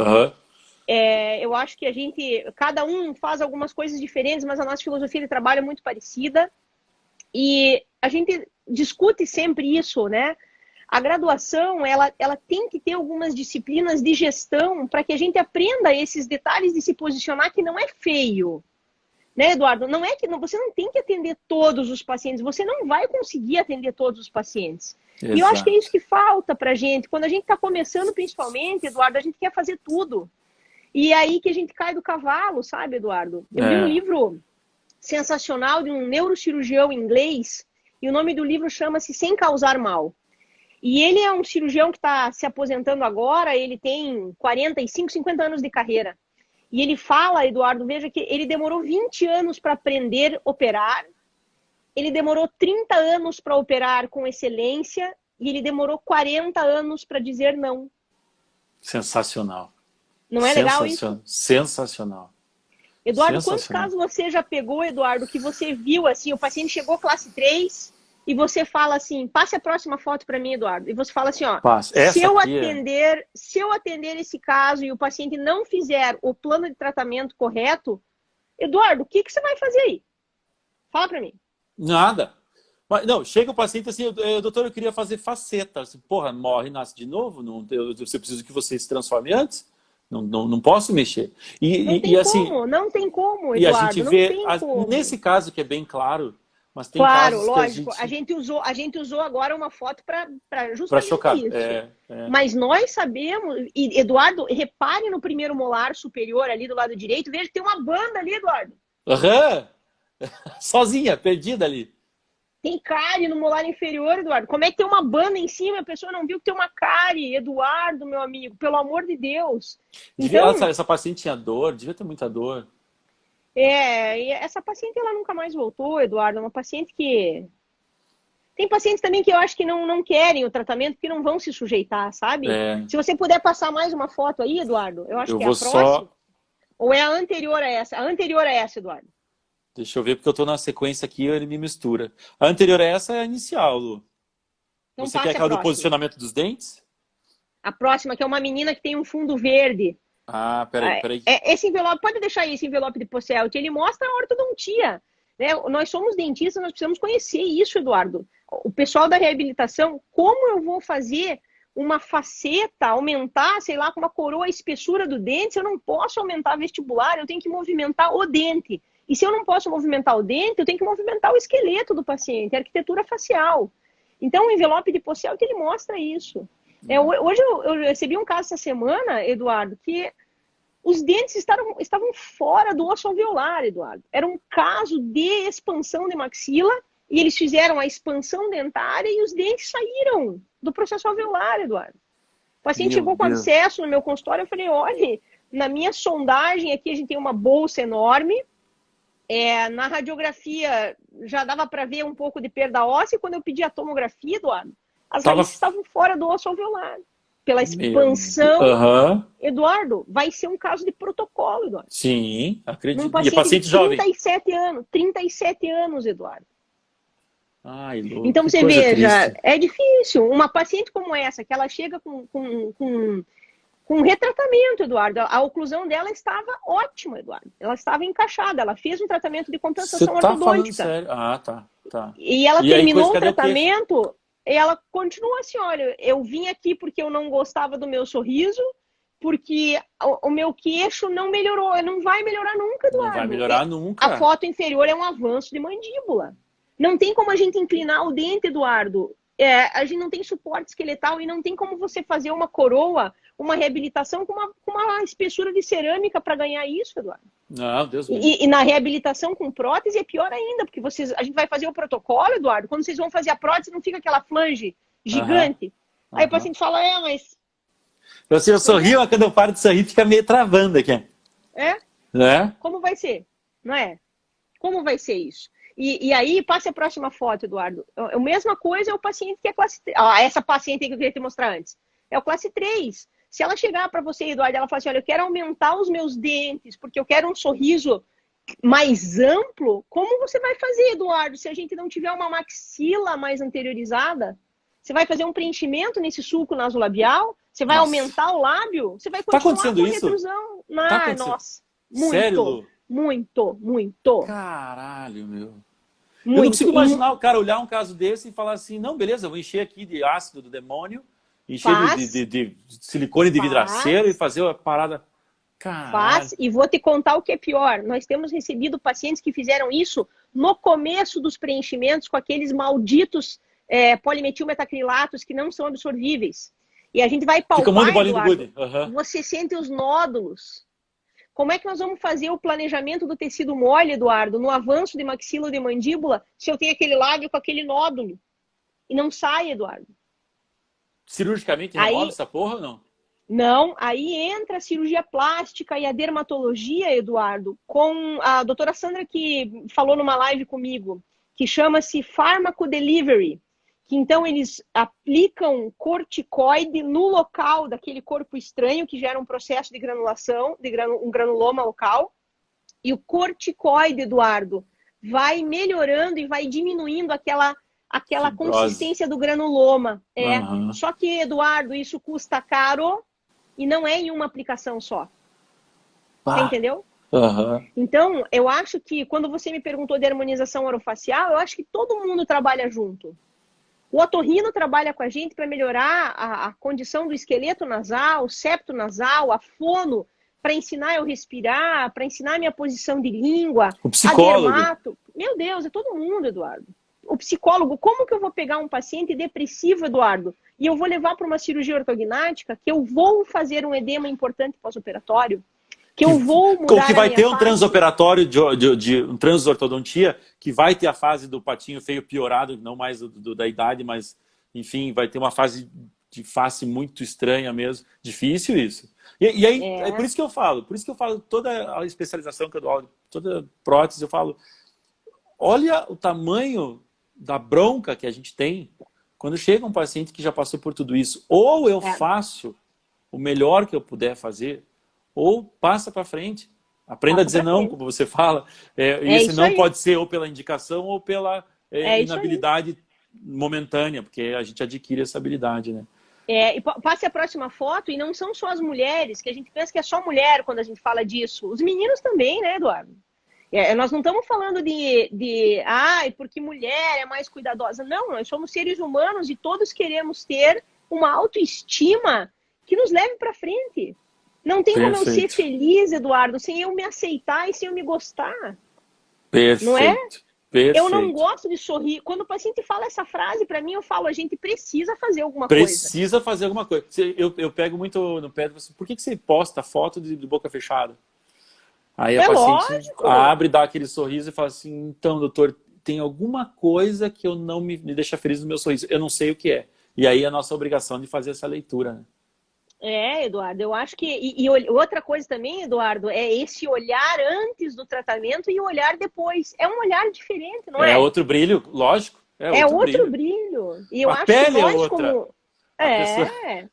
Eu acho que cada um faz algumas coisas diferentes, mas a nossa filosofia de trabalho é muito parecida. E a gente discute sempre isso, né? A graduação, ela tem que ter algumas disciplinas de gestão para que a gente aprenda esses detalhes de se posicionar, que não é feio. Né, Eduardo? Não é que você não tem que atender todos os pacientes, você não vai conseguir atender todos os pacientes. Exato. E eu acho que é isso que falta pra gente. Quando a gente está começando, principalmente, Eduardo, a gente quer fazer tudo. E é aí que a gente cai do cavalo, sabe, Eduardo? Eu li um livro sensacional de um neurocirurgião inglês, e o nome do livro chama-se Sem Causar Mal. E ele é um cirurgião que está se aposentando agora, ele tem 45, 50 anos de carreira. E ele fala, Eduardo, veja que ele demorou 20 anos para aprender a operar, ele demorou 30 anos para operar com excelência e ele demorou 40 anos para dizer não. Sensacional. Não é legal isso? Sensacional. Eduardo, quantos casos você já pegou, Eduardo, que você viu assim, o paciente chegou classe 3 e você fala assim, passe a próxima foto para mim, Eduardo. E você fala assim, ó, se eu atender esse caso e o paciente não fizer o plano de tratamento correto, Eduardo, o que você vai fazer aí? Fala para mim. Nada. Não, chega o paciente assim, doutor, eu queria fazer faceta. Assim, porra, morre e nasce de novo? Não, você precisa que você se transforme antes? Não posso mexer. Não tem como, Eduardo. E a gente vê, nesse caso que é bem claro, mas tem casos lógico. Que a gente usou agora uma foto para justamente chocar. Isso. Mas nós sabemos, e Eduardo, repare no primeiro molar superior ali do lado direito, veja que tem uma banda ali, Eduardo. Sozinha, perdida ali. Tem cárie no molar inferior, Eduardo. Como é que tem uma banda em cima e a pessoa não viu que tem uma cárie? Eduardo, meu amigo, pelo amor de Deus. Essa paciente tinha dor, devia ter muita dor. E essa paciente ela nunca mais voltou, Eduardo. É uma paciente que... Tem pacientes também que eu acho que não querem o tratamento, porque não vão se sujeitar, sabe? Se você puder passar mais uma foto aí, Eduardo, eu acho que é a próxima. Ou é a anterior a essa? A anterior a essa, Eduardo. Deixa eu ver, porque eu tô na sequência aqui, ele me mistura. A anterior a essa é a inicial, Lu. Então você quer aquela do posicionamento dos dentes? A próxima, que é uma menina que tem um fundo verde. Peraí. Esse envelope, pode deixar aí esse envelope de Posselt, ele mostra a ortodontia. Né? Nós somos dentistas, nós precisamos conhecer isso, Eduardo. O pessoal da reabilitação, como eu vou fazer uma faceta, aumentar, sei lá, com uma coroa a espessura do dente, se eu não posso aumentar vestibular, eu tenho que movimentar o dente. E se eu não posso movimentar o dente, eu tenho que movimentar o esqueleto do paciente, a arquitetura facial. Então, o envelope de Posselt, ele mostra isso. Hoje eu recebi um caso essa semana, Eduardo, que os dentes estavam fora do osso alveolar, Eduardo. Era um caso de expansão de maxila e eles fizeram a expansão dentária e os dentes saíram do processo alveolar, Eduardo. O paciente chegou com abscesso no meu consultório, eu falei, olha, na minha sondagem aqui a gente tem uma bolsa enorme, na radiografia já dava para ver um pouco de perda óssea, e quando eu pedi a tomografia, Eduardo, as raízes estavam fora do osso alveolar. Pela expansão, Eduardo, vai ser um caso de protocolo, Eduardo. Sim, acredito. E paciente jovem. 37 anos, Eduardo. Ai, louco, então você veja, triste. É difícil. Uma paciente como essa, que ela chega com retratamento, Eduardo. A oclusão dela estava ótima, Eduardo. Ela estava encaixada, ela fez um tratamento de compensação ortodôntica. Sério? Tá. E ela terminou o tratamento... Ela continua assim, olha, eu vim aqui porque eu não gostava do meu sorriso, porque o meu queixo não melhorou, não vai melhorar nunca, Eduardo. Não vai melhorar nunca. A foto inferior é um avanço de mandíbula. Não tem como a gente inclinar o dente, Eduardo. A gente não tem suporte esqueletal e não tem como você fazer uma coroa, uma reabilitação com uma espessura de cerâmica para ganhar isso, Eduardo. Não, Deus me e na reabilitação com prótese é pior ainda, porque a gente vai fazer o protocolo, Eduardo, quando vocês vão fazer a prótese não fica aquela flange gigante. Aí o paciente fala, mas... Eu sorrio, mas quando eu paro de sorrir fica meio travando aqui. Como vai ser? Não é? Como vai ser isso? E aí, passe a próxima foto, Eduardo. A mesma coisa é o paciente que é classe 3. Essa paciente que eu queria te mostrar antes. É o classe 3. Se ela chegar para você, Eduardo, ela fala assim, olha, eu quero aumentar os meus dentes, porque eu quero um sorriso mais amplo, como você vai fazer, Eduardo, se a gente não tiver uma maxila mais anteriorizada? Você vai fazer um preenchimento nesse sulco nasolabial? Você vai aumentar o lábio? Você vai continuar com a retrusão? Nossa, muito. Sério, Lu? Muito. Caralho, meu. Muito. Eu não consigo imaginar o cara olhar um caso desse e falar assim, não, beleza, eu vou encher aqui de ácido do demônio, encher de silicone de vidraceiro e fazer a parada... Faz, e vou te contar o que é pior. Nós temos recebido pacientes que fizeram isso no começo dos preenchimentos com aqueles malditos polimetilmetacrilatos que não são absorvíveis. E a gente vai palpar, Eduardo, você sente os nódulos. Como é que nós vamos fazer o planejamento do tecido mole, Eduardo, no avanço de maxila ou de mandíbula, se eu tenho aquele lábio com aquele nódulo? E não sai, Eduardo. Cirurgicamente remove essa porra ou não? Não, aí entra a cirurgia plástica e a dermatologia, Eduardo, com a doutora Sandra que falou numa live comigo, que chama-se Pharmacodelivery, que então eles aplicam corticoide no local daquele corpo estranho que gera um processo de granulação, um granuloma local, e o corticoide, Eduardo, vai melhorando e vai diminuindo aquela consistência do granuloma. Só que, Eduardo, isso custa caro. E não é em uma aplicação só. Você entendeu? Então, eu acho que, quando você me perguntou de harmonização orofacial, eu acho que todo mundo trabalha junto. O otorrino trabalha com a gente para melhorar a condição do esqueleto nasal, o septo nasal, a fono, para ensinar eu respirar, para ensinar a minha posição de língua. O psicólogo. A dermato. Meu Deus, é todo mundo, Eduardo. O psicólogo, como que eu vou pegar um paciente depressivo, Eduardo, e eu vou levar para uma cirurgia ortognática, que eu vou fazer um edema importante pós-operatório, que eu vou mudar que vai ter um transoperatório de um transortodontia, que vai ter a fase do patinho feio piorado, não mais da idade, mas, enfim, vai ter uma fase de face muito estranha mesmo. Difícil isso. E aí, é por isso que eu falo, toda a especialização que eu dou, toda prótese, eu falo, olha o tamanho da bronca que a gente tem quando chega um paciente que já passou por tudo isso. Ou eu faço o melhor que eu puder fazer, ou passa para frente. Aprenda a dizer não, como você fala. Esse não pode ser ou pela indicação ou pela inabilidade momentânea, porque a gente adquire essa habilidade, né? E passe a próxima foto, e não são só as mulheres, que a gente pensa que é só mulher quando a gente fala disso. Os meninos também, né, Eduardo? Nós não estamos falando porque mulher é mais cuidadosa. Não, nós somos seres humanos e todos queremos ter uma autoestima que nos leve para frente. Não tem como eu ser feliz, Eduardo, sem eu me aceitar e sem eu me gostar. Perfeito. Não é? Perfeito. Eu não gosto de sorrir. Quando o paciente fala essa frase, para mim, eu falo, a gente precisa fazer alguma coisa. Precisa fazer alguma coisa. Eu pego muito no pé, por que você posta foto de boca fechada? Aí a paciente abre, dá aquele sorriso e fala assim, então, doutor, tem alguma coisa que eu não me deixa feliz no meu sorriso. Eu não sei o que é. E aí é a nossa obrigação de fazer essa leitura, né? Eduardo, eu acho que... E outra coisa também, Eduardo, é esse olhar antes do tratamento e o olhar depois. É um olhar diferente, não é? É outro brilho, lógico. É outro brilho. E eu a acho pele que nós, é outra. como...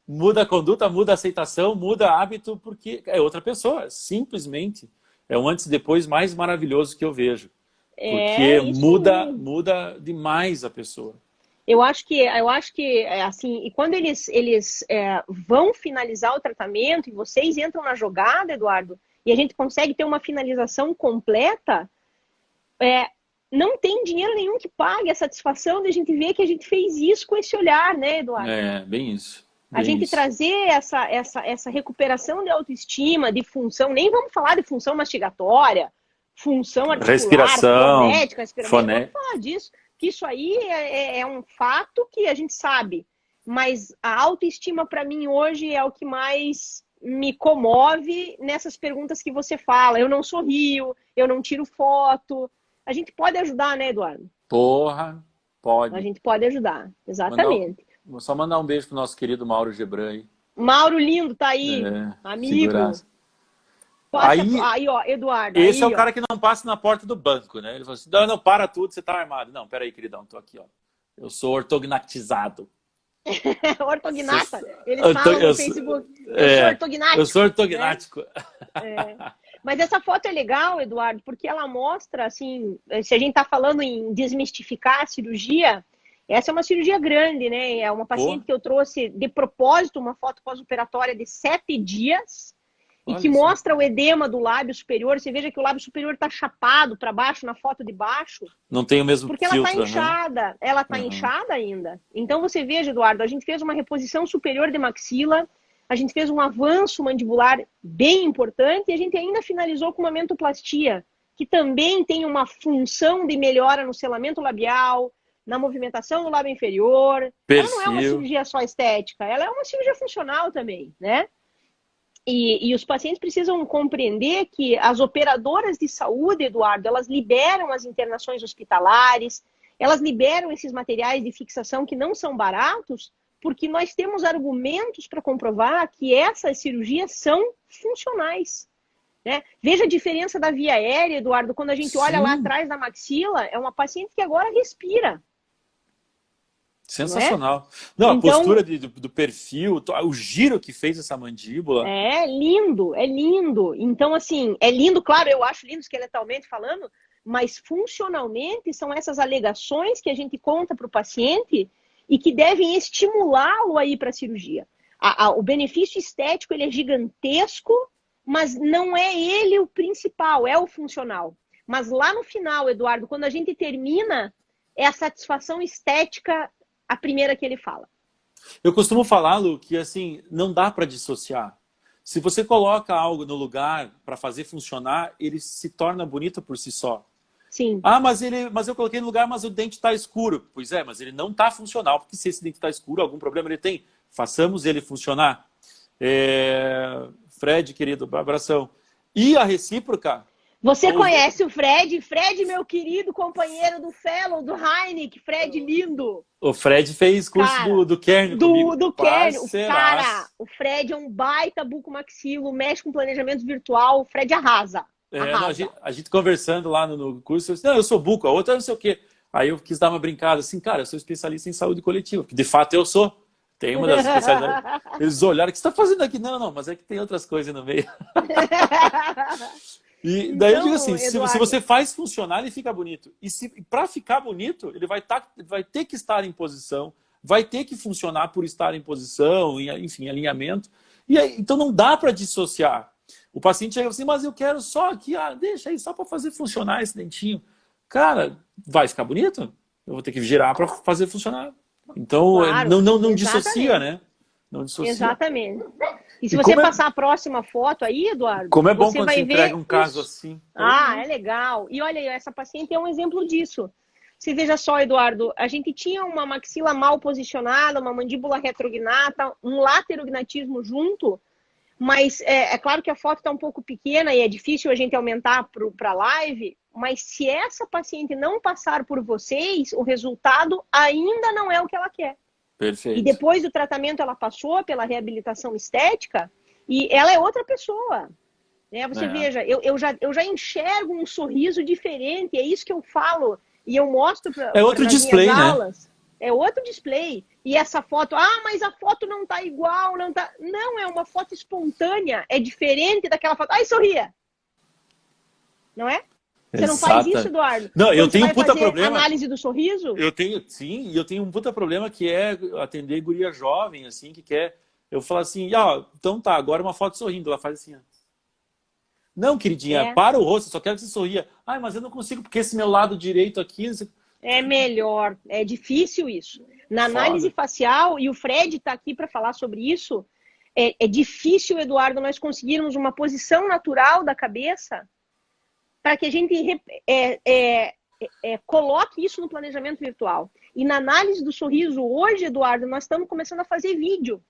Muda a conduta, muda a aceitação, muda hábito, porque é outra pessoa. Simplesmente é um antes e depois mais maravilhoso que eu vejo. Porque muda demais a pessoa. Eu acho que assim, e quando eles vão finalizar o tratamento e vocês entram na jogada, Eduardo, e a gente consegue ter uma finalização completa, não tem dinheiro nenhum que pague a satisfação de a gente ver que a gente fez isso com esse olhar, né, Eduardo? Bem isso. A gente trazer essa recuperação de autoestima, de função, nem vamos falar de função mastigatória, função articular, respiração, fonética, não vamos falar disso, que isso aí é um fato que a gente sabe, mas a autoestima para mim hoje é o que mais me comove nessas perguntas que você fala. Eu não sorrio, eu não tiro foto. A gente pode ajudar, né, Eduardo? Porra, pode. A gente pode ajudar, exatamente. Vou só mandar um beijo pro nosso querido Mauro Gebran aí. Mauro lindo, tá aí, amigo. Figuraça. Aí, ó, Eduardo. Esse aí, é o cara que não passa na porta do banco, né? Ele fala assim, não, para tudo, você tá armado. Não, peraí, queridão, tô aqui, ó. Eu sou ortognatizado. Ortognata. Eles falam no Facebook. Eu sou ortognático. Eu sou ortognático. Né? Mas essa foto é legal, Eduardo, porque ela mostra, assim, se a gente está falando em desmistificar a cirurgia, essa é uma cirurgia grande, né? É uma paciente que eu trouxe de propósito, uma foto pós-operatória de 7 dias, e que mostra o edema do lábio superior. Você veja que o lábio superior está chapado para baixo, na foto de baixo. Não tem o mesmo porque filtro, ela está inchada. Né? Ela está inchada ainda. Então você veja, Eduardo, a gente fez uma reposição superior de maxila, a gente fez um avanço mandibular bem importante e a gente ainda finalizou com uma mentoplastia, que também tem uma função de melhora no selamento labial, na movimentação do lábio inferior. Ela não é uma cirurgia só estética, ela é uma cirurgia funcional também, né? E os pacientes precisam compreender que as operadoras de saúde, Eduardo, elas liberam as internações hospitalares, elas liberam esses materiais de fixação que não são baratos, porque nós temos argumentos para comprovar que essas cirurgias são funcionais. Né? Veja a diferença da via aérea, Eduardo, quando a gente olha lá atrás da maxila, é uma paciente que agora respira. Sensacional. Não, então, a postura do perfil, o giro que fez essa mandíbula. É lindo, é lindo. Então, assim, é lindo, claro, eu acho lindo esqueletalmente falando, mas funcionalmente são essas alegações que a gente conta para o paciente e que devem estimulá-lo a ir para a cirurgia. O benefício estético ele é gigantesco, mas não é ele o principal, é o funcional. Mas lá no final, Eduardo, quando a gente termina, é a satisfação estética a primeira que ele fala. Eu costumo falar, Lu, que assim, não dá para dissociar. Se você coloca algo no lugar para fazer funcionar, ele se torna bonito por si só. Sim. Ah, mas eu coloquei no lugar, mas o dente está escuro. Pois é, mas ele não está funcional, porque se esse dente está escuro, algum problema ele tem. Façamos ele funcionar. Fred, querido, abração. E a recíproca... Você conhece o Fred? Fred, meu querido companheiro do Fellow, do Heineken. Fred, lindo. O Fred fez curso do Kern comigo. Do Kern. Cara, o Fred é um baita bucomaxilo, mexe com planejamento virtual. O Fred arrasa. Não, a gente conversando lá no curso, eu disse, não, eu sou buco, a outra não sei o quê. Aí eu quis dar uma brincada assim, cara, eu sou especialista em saúde coletiva, que de fato eu sou. Tem uma das especialidades. Eles olharam, o que você está fazendo aqui? Não, mas é que tem outras coisas no meio. E daí eu digo assim, se você faz funcionar, ele fica bonito. E para ficar bonito, ele vai ter que estar em posição, vai ter que funcionar por estar em posição, enfim, alinhamento. E aí, então não dá para dissociar. O paciente chega assim, mas eu quero só aqui, deixa aí, só para fazer funcionar esse dentinho. Cara, vai ficar bonito? Eu vou ter que girar para fazer funcionar. Então, claro, não dissocia, né? Não dissocia. Exatamente. E se você passar a próxima foto aí, Eduardo... Como é bom quando você entrega um caso assim. É legal. E olha aí, essa paciente é um exemplo disso. Você veja só, Eduardo, a gente tinha uma maxila mal posicionada, uma mandíbula retrognata, um laterognatismo junto, mas é claro que a foto está um pouco pequena e é difícil a gente aumentar para a live, mas se essa paciente não passar por vocês, o resultado ainda não é o que ela quer. Perfeito. E depois do tratamento ela passou pela reabilitação estética e ela é outra pessoa. Né? Você veja, eu já enxergo um sorriso diferente, é isso que eu falo e eu mostro para outro display, né? aulas. É outro display. E essa foto, mas a foto não tá igual, não tá... Não, é uma foto espontânea, é diferente daquela foto. Ai, sorria! Não é? Você não faz isso, Eduardo? Não, eu tenho um puta problema. Análise do sorriso? Eu tenho um puta problema que é atender guria jovem, assim, que quer... Eu falo assim, então tá, agora uma foto sorrindo. Ela faz assim, ó. Não, queridinha, para o rosto, só quero que você sorria. Ai, mas eu não consigo, porque esse meu lado direito aqui... É melhor, é difícil isso. Na análise facial, e o Fred está aqui para falar sobre isso, é difícil, Eduardo, nós conseguirmos uma posição natural da cabeça para que a gente coloque isso no planejamento virtual. E na análise do sorriso, hoje, Eduardo, nós estamos começando a fazer vídeo.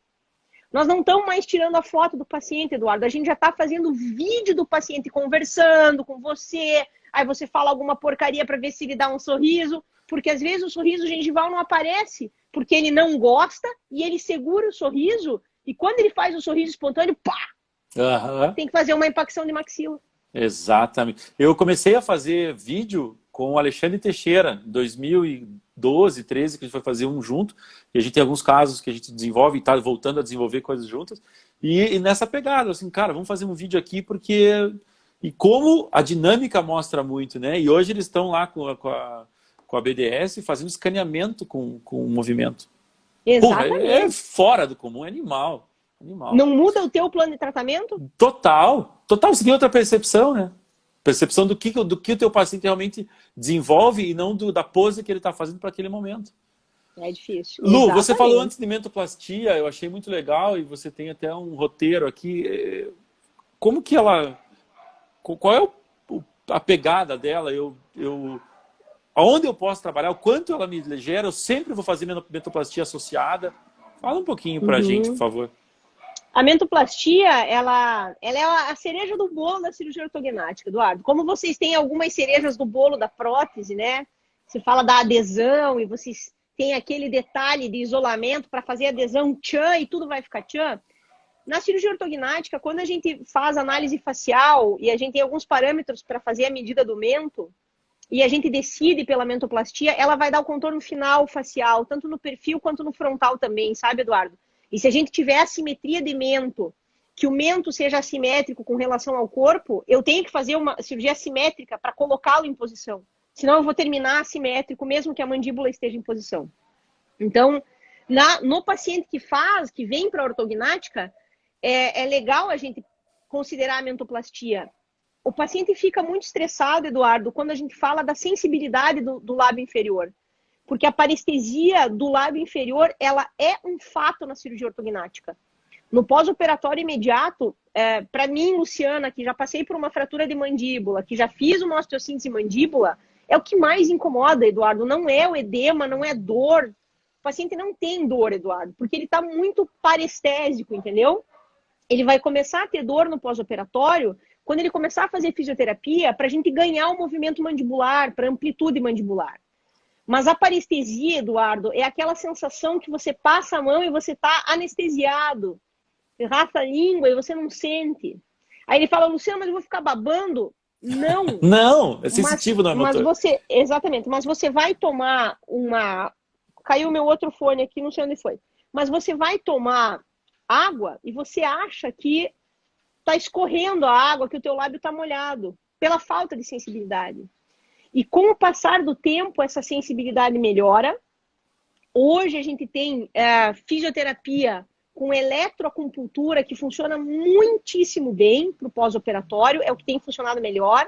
Nós não estamos mais tirando a foto do paciente, Eduardo. A gente já está fazendo vídeo do paciente conversando com você. Aí você fala alguma porcaria para ver se ele dá um sorriso. Porque às vezes o sorriso gengival não aparece. Porque ele não gosta e ele segura o sorriso. E quando ele faz o sorriso espontâneo, pá! Aham. Tem que fazer uma impacção de maxila. Exatamente. Eu comecei a fazer vídeo com o Alexandre Teixeira, em 2012, 13, que a gente foi fazer um junto. E a gente tem alguns casos que a gente desenvolve e está voltando a desenvolver coisas juntas. E nessa pegada, assim, cara, vamos fazer um vídeo aqui porque... E como a dinâmica mostra muito, né? E hoje eles estão lá com a BDS fazendo escaneamento com o movimento. Porra, Exatamente. é fora do comum, é animal. Animal. Não muda o teu plano de tratamento? Total. Total, você tem outra percepção, né? Percepção do que o teu paciente realmente desenvolve e não da pose que ele está fazendo para aquele momento. É difícil. Lu, Exatamente. você falou antes de mentoplastia, eu achei muito legal e você tem até um roteiro aqui. Como que ela... Qual é a pegada dela? Aonde eu posso trabalhar? O quanto ela me gera? Eu sempre vou fazer mentoplastia associada. Fala um pouquinho pra gente, por favor. A mentoplastia, ela é a cereja do bolo da cirurgia ortognática, Eduardo. Como vocês têm algumas cerejas do bolo da prótese, né? Você fala da adesão e vocês têm aquele detalhe de isolamento para fazer adesão tchan e tudo vai ficar tchan. Na cirurgia ortognática, quando a gente faz análise facial e a gente tem alguns parâmetros para fazer a medida do mento, e a gente decide pela mentoplastia, ela vai dar o contorno final facial, tanto no perfil quanto no frontal também, sabe, Eduardo? E se a gente tiver assimetria de mento, que o mento seja assimétrico com relação ao corpo, eu tenho que fazer uma cirurgia assimétrica para colocá-lo em posição. Senão eu vou terminar assimétrico, mesmo que a mandíbula esteja em posição. Então, no paciente que vem para a ortognática, é legal a gente considerar a mentoplastia. O paciente fica muito estressado, Eduardo, quando a gente fala da sensibilidade do lábio inferior. Porque a parestesia do lábio inferior, ela é um fato na cirurgia ortognática. No pós-operatório imediato, para mim, Luciana, que já passei por uma fratura de mandíbula, que já fiz uma osteossíntese mandíbula, é o que mais incomoda, Eduardo. Não é o edema, não é dor. O paciente não tem dor, Eduardo, porque ele está muito parestésico, entendeu? Ele vai começar a ter dor no pós-operatório quando ele começar a fazer fisioterapia para a gente ganhar o movimento mandibular, para amplitude mandibular. Mas a parestesia, Eduardo, é aquela sensação que você passa a mão e você está anestesiado. Você raspa a língua e você não sente. Aí ele fala, Luciano, mas eu vou ficar babando? Não. Não, é sensitivo, não é motor. Exatamente, mas você vai tomar uma... Caiu meu outro fone aqui, não sei onde foi. Mas você vai tomar água e você acha que está escorrendo a água, que o teu lábio está molhado, pela falta de sensibilidade. E com o passar do tempo, essa sensibilidade melhora. Hoje a gente tem fisioterapia com eletroacupuntura, que funciona muitíssimo bem para o pós-operatório, é o que tem funcionado melhor.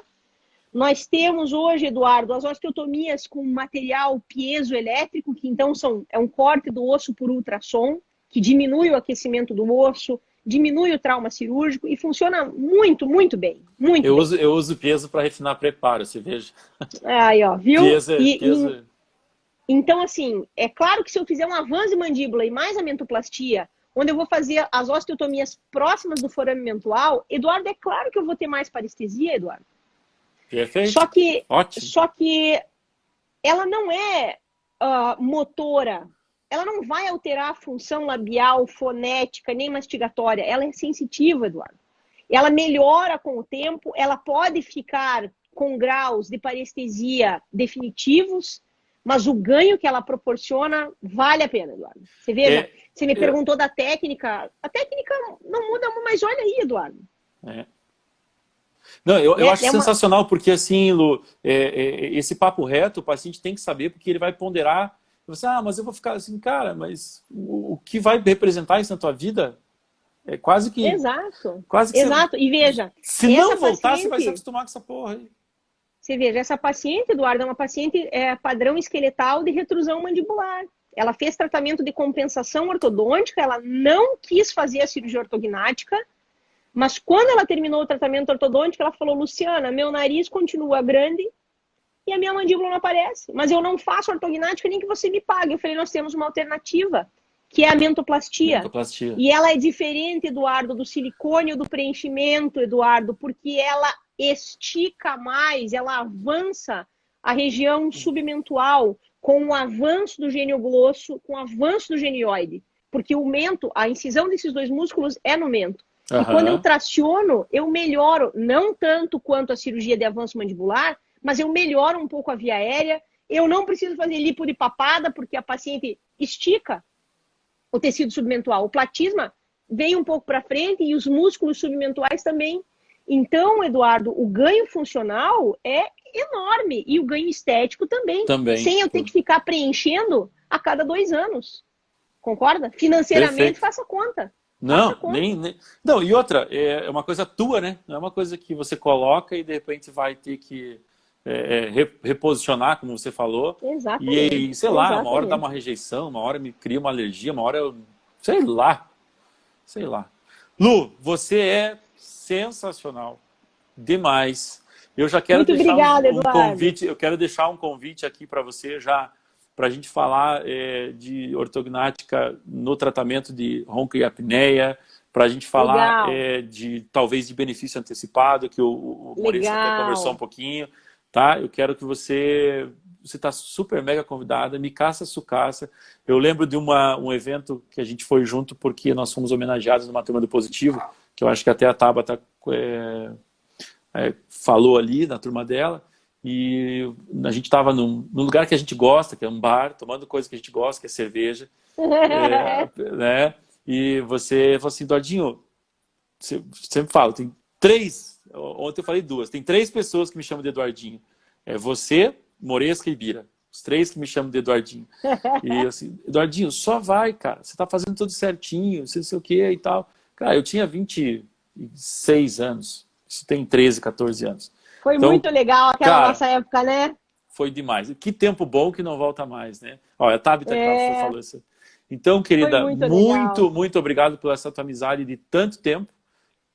Nós temos hoje, Eduardo, as osteotomias com material piezoelétrico, que então é um corte do osso por ultrassom, que diminui o aquecimento do osso, diminui o trauma cirúrgico e funciona muito, muito bem. Eu uso piezo para refinar preparo, você veja. Aí, ó, viu? Piezo. Então, assim, é claro que se eu fizer um avanço de mandíbula e mais a mentoplastia, onde eu vou fazer as osteotomias próximas do forame mentual, Eduardo, é claro que eu vou ter mais parestesia, Eduardo. Perfeito. Só que ela não é motora. Ela não vai alterar a função labial, fonética, nem mastigatória. Ela é sensitiva, Eduardo. Ela melhora com o tempo, ela pode ficar com graus de parestesia definitivos, mas o ganho que ela proporciona vale a pena, Eduardo. Você veja, você me perguntou da técnica. A técnica não muda, mas olha aí, Eduardo. Não, eu acho sensacional, porque assim, Lu, esse papo reto, o paciente tem que saber, porque ele vai ponderar. Você, mas eu vou ficar assim, cara, mas o que vai representar isso na tua vida é quase que... Exato. Quase que exato. E veja... Se não voltar, você vai se acostumar com essa porra aí. Você veja, essa paciente, Eduardo, é uma paciente padrão esqueletal de retrusão mandibular. Ela fez tratamento de compensação ortodôntica, ela não quis fazer a cirurgia ortognática, mas quando ela terminou o tratamento ortodôntico, ela falou, Luciana, meu nariz continua grande e a minha mandíbula não aparece. Mas eu não faço ortognática nem que você me pague. Eu falei, nós temos uma alternativa, que é a mentoplastia. E ela é diferente, Eduardo, do silicone ou do preenchimento, Eduardo, porque ela estica mais, ela avança a região submentual com o avanço do genioglosso, com o avanço do genioide. Porque o mento, a incisão desses dois músculos é no mento. E quando eu traciono, eu melhoro, não tanto quanto a cirurgia de avanço mandibular, mas eu melhoro um pouco a via aérea. Eu não preciso fazer lipo de papada, porque a paciente estica o tecido submentual. O platisma vem um pouco para frente e os músculos submentuais também. Então, Eduardo, o ganho funcional é enorme e o ganho estético também. Sem eu ter que ficar preenchendo a cada 2 anos. Concorda? Financeiramente, perfeito. Faça conta. Não, nem... Não, e outra, é uma coisa tua, né? Não é uma coisa que você coloca e de repente vai ter que reposicionar, como você falou. Exatamente. E sei lá, uma hora dá uma rejeição, uma hora me cria uma alergia, uma hora eu... Sei lá. Lu, você é sensacional. Demais. Eu já quero deixar um convite, eu quero deixar um convite aqui para você já, para a gente falar de ortognática no tratamento de ronco e apneia, para a gente falar talvez de benefício antecipado, que o Maurício até conversou um pouquinho, tá? Eu quero que você está super mega convidada, me caça, sucaça. Eu lembro de um evento que a gente foi junto porque nós fomos homenageados numa turma do Positivo, que eu acho que até a Tabata falou ali na turma dela, e a gente estava num lugar que a gente gosta, que é um bar, tomando coisa que a gente gosta, que é cerveja, né? E você falou assim, Eduardinho, você sempre fala, tem 3, ontem eu falei 2, tem 3 pessoas que me chamam de Eduardinho, é você, Moresca e Bira, os 3 que me chamam de Eduardinho. E eu assim, Eduardinho, só vai, cara, você tá fazendo tudo certinho, não sei o que e tal. Cara, eu tinha 26 anos, isso tem 13, 14 anos. Foi então, muito legal aquela nossa época, né? Foi demais. Que tempo bom que não volta mais, né? Olha, a Tabita falou isso. Então, querida, muito obrigado pela essa tua amizade de tanto tempo,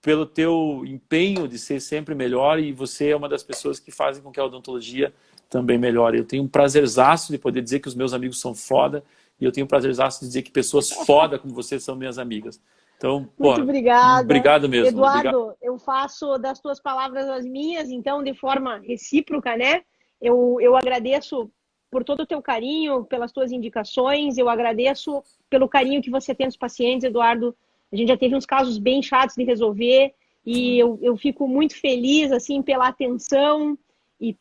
pelo teu empenho de ser sempre melhor, e você é uma das pessoas que fazem com que a odontologia também melhore. Eu tenho um prazerzaço de poder dizer que os meus amigos são foda, e eu tenho um prazerzaço de dizer que pessoas foda como você são minhas amigas. Então, muito obrigada. Obrigado mesmo. Eduardo, eu faço das tuas palavras as minhas, então, de forma recíproca, né? Eu agradeço por todo o teu carinho, pelas tuas indicações, eu agradeço pelo carinho que você tem dos pacientes, Eduardo. A gente já teve uns casos bem chatos de resolver, e eu fico muito feliz, assim, pela atenção e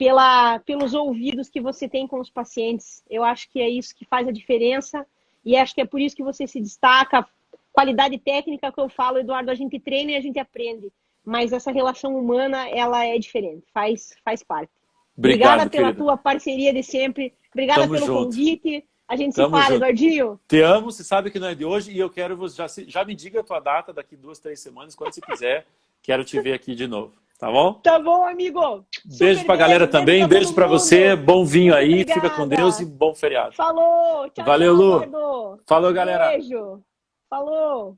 pelos ouvidos que você tem com os pacientes. Eu acho que é isso que faz a diferença, e acho que é por isso que você se destaca. Qualidade técnica que eu falo, Eduardo, a gente treina e a gente aprende. Mas essa relação humana, ela é diferente, faz parte. Obrigada pela tua parceria de sempre. Obrigada pelo convite. A gente se fala, Eduardinho. Te amo, você sabe que não é de hoje, e eu quero já me diga a tua data daqui 2, 3 semanas, quando você quiser. Quero te ver aqui de novo, tá bom? Tá bom, amigo. Beijo pra galera também, beijo pra você, bom vinho aí, obrigada. Fica com Deus e bom feriado. Falou, tchau, valeu, tchau, Lu. Eduardo. Falou, galera. Beijo. Falou.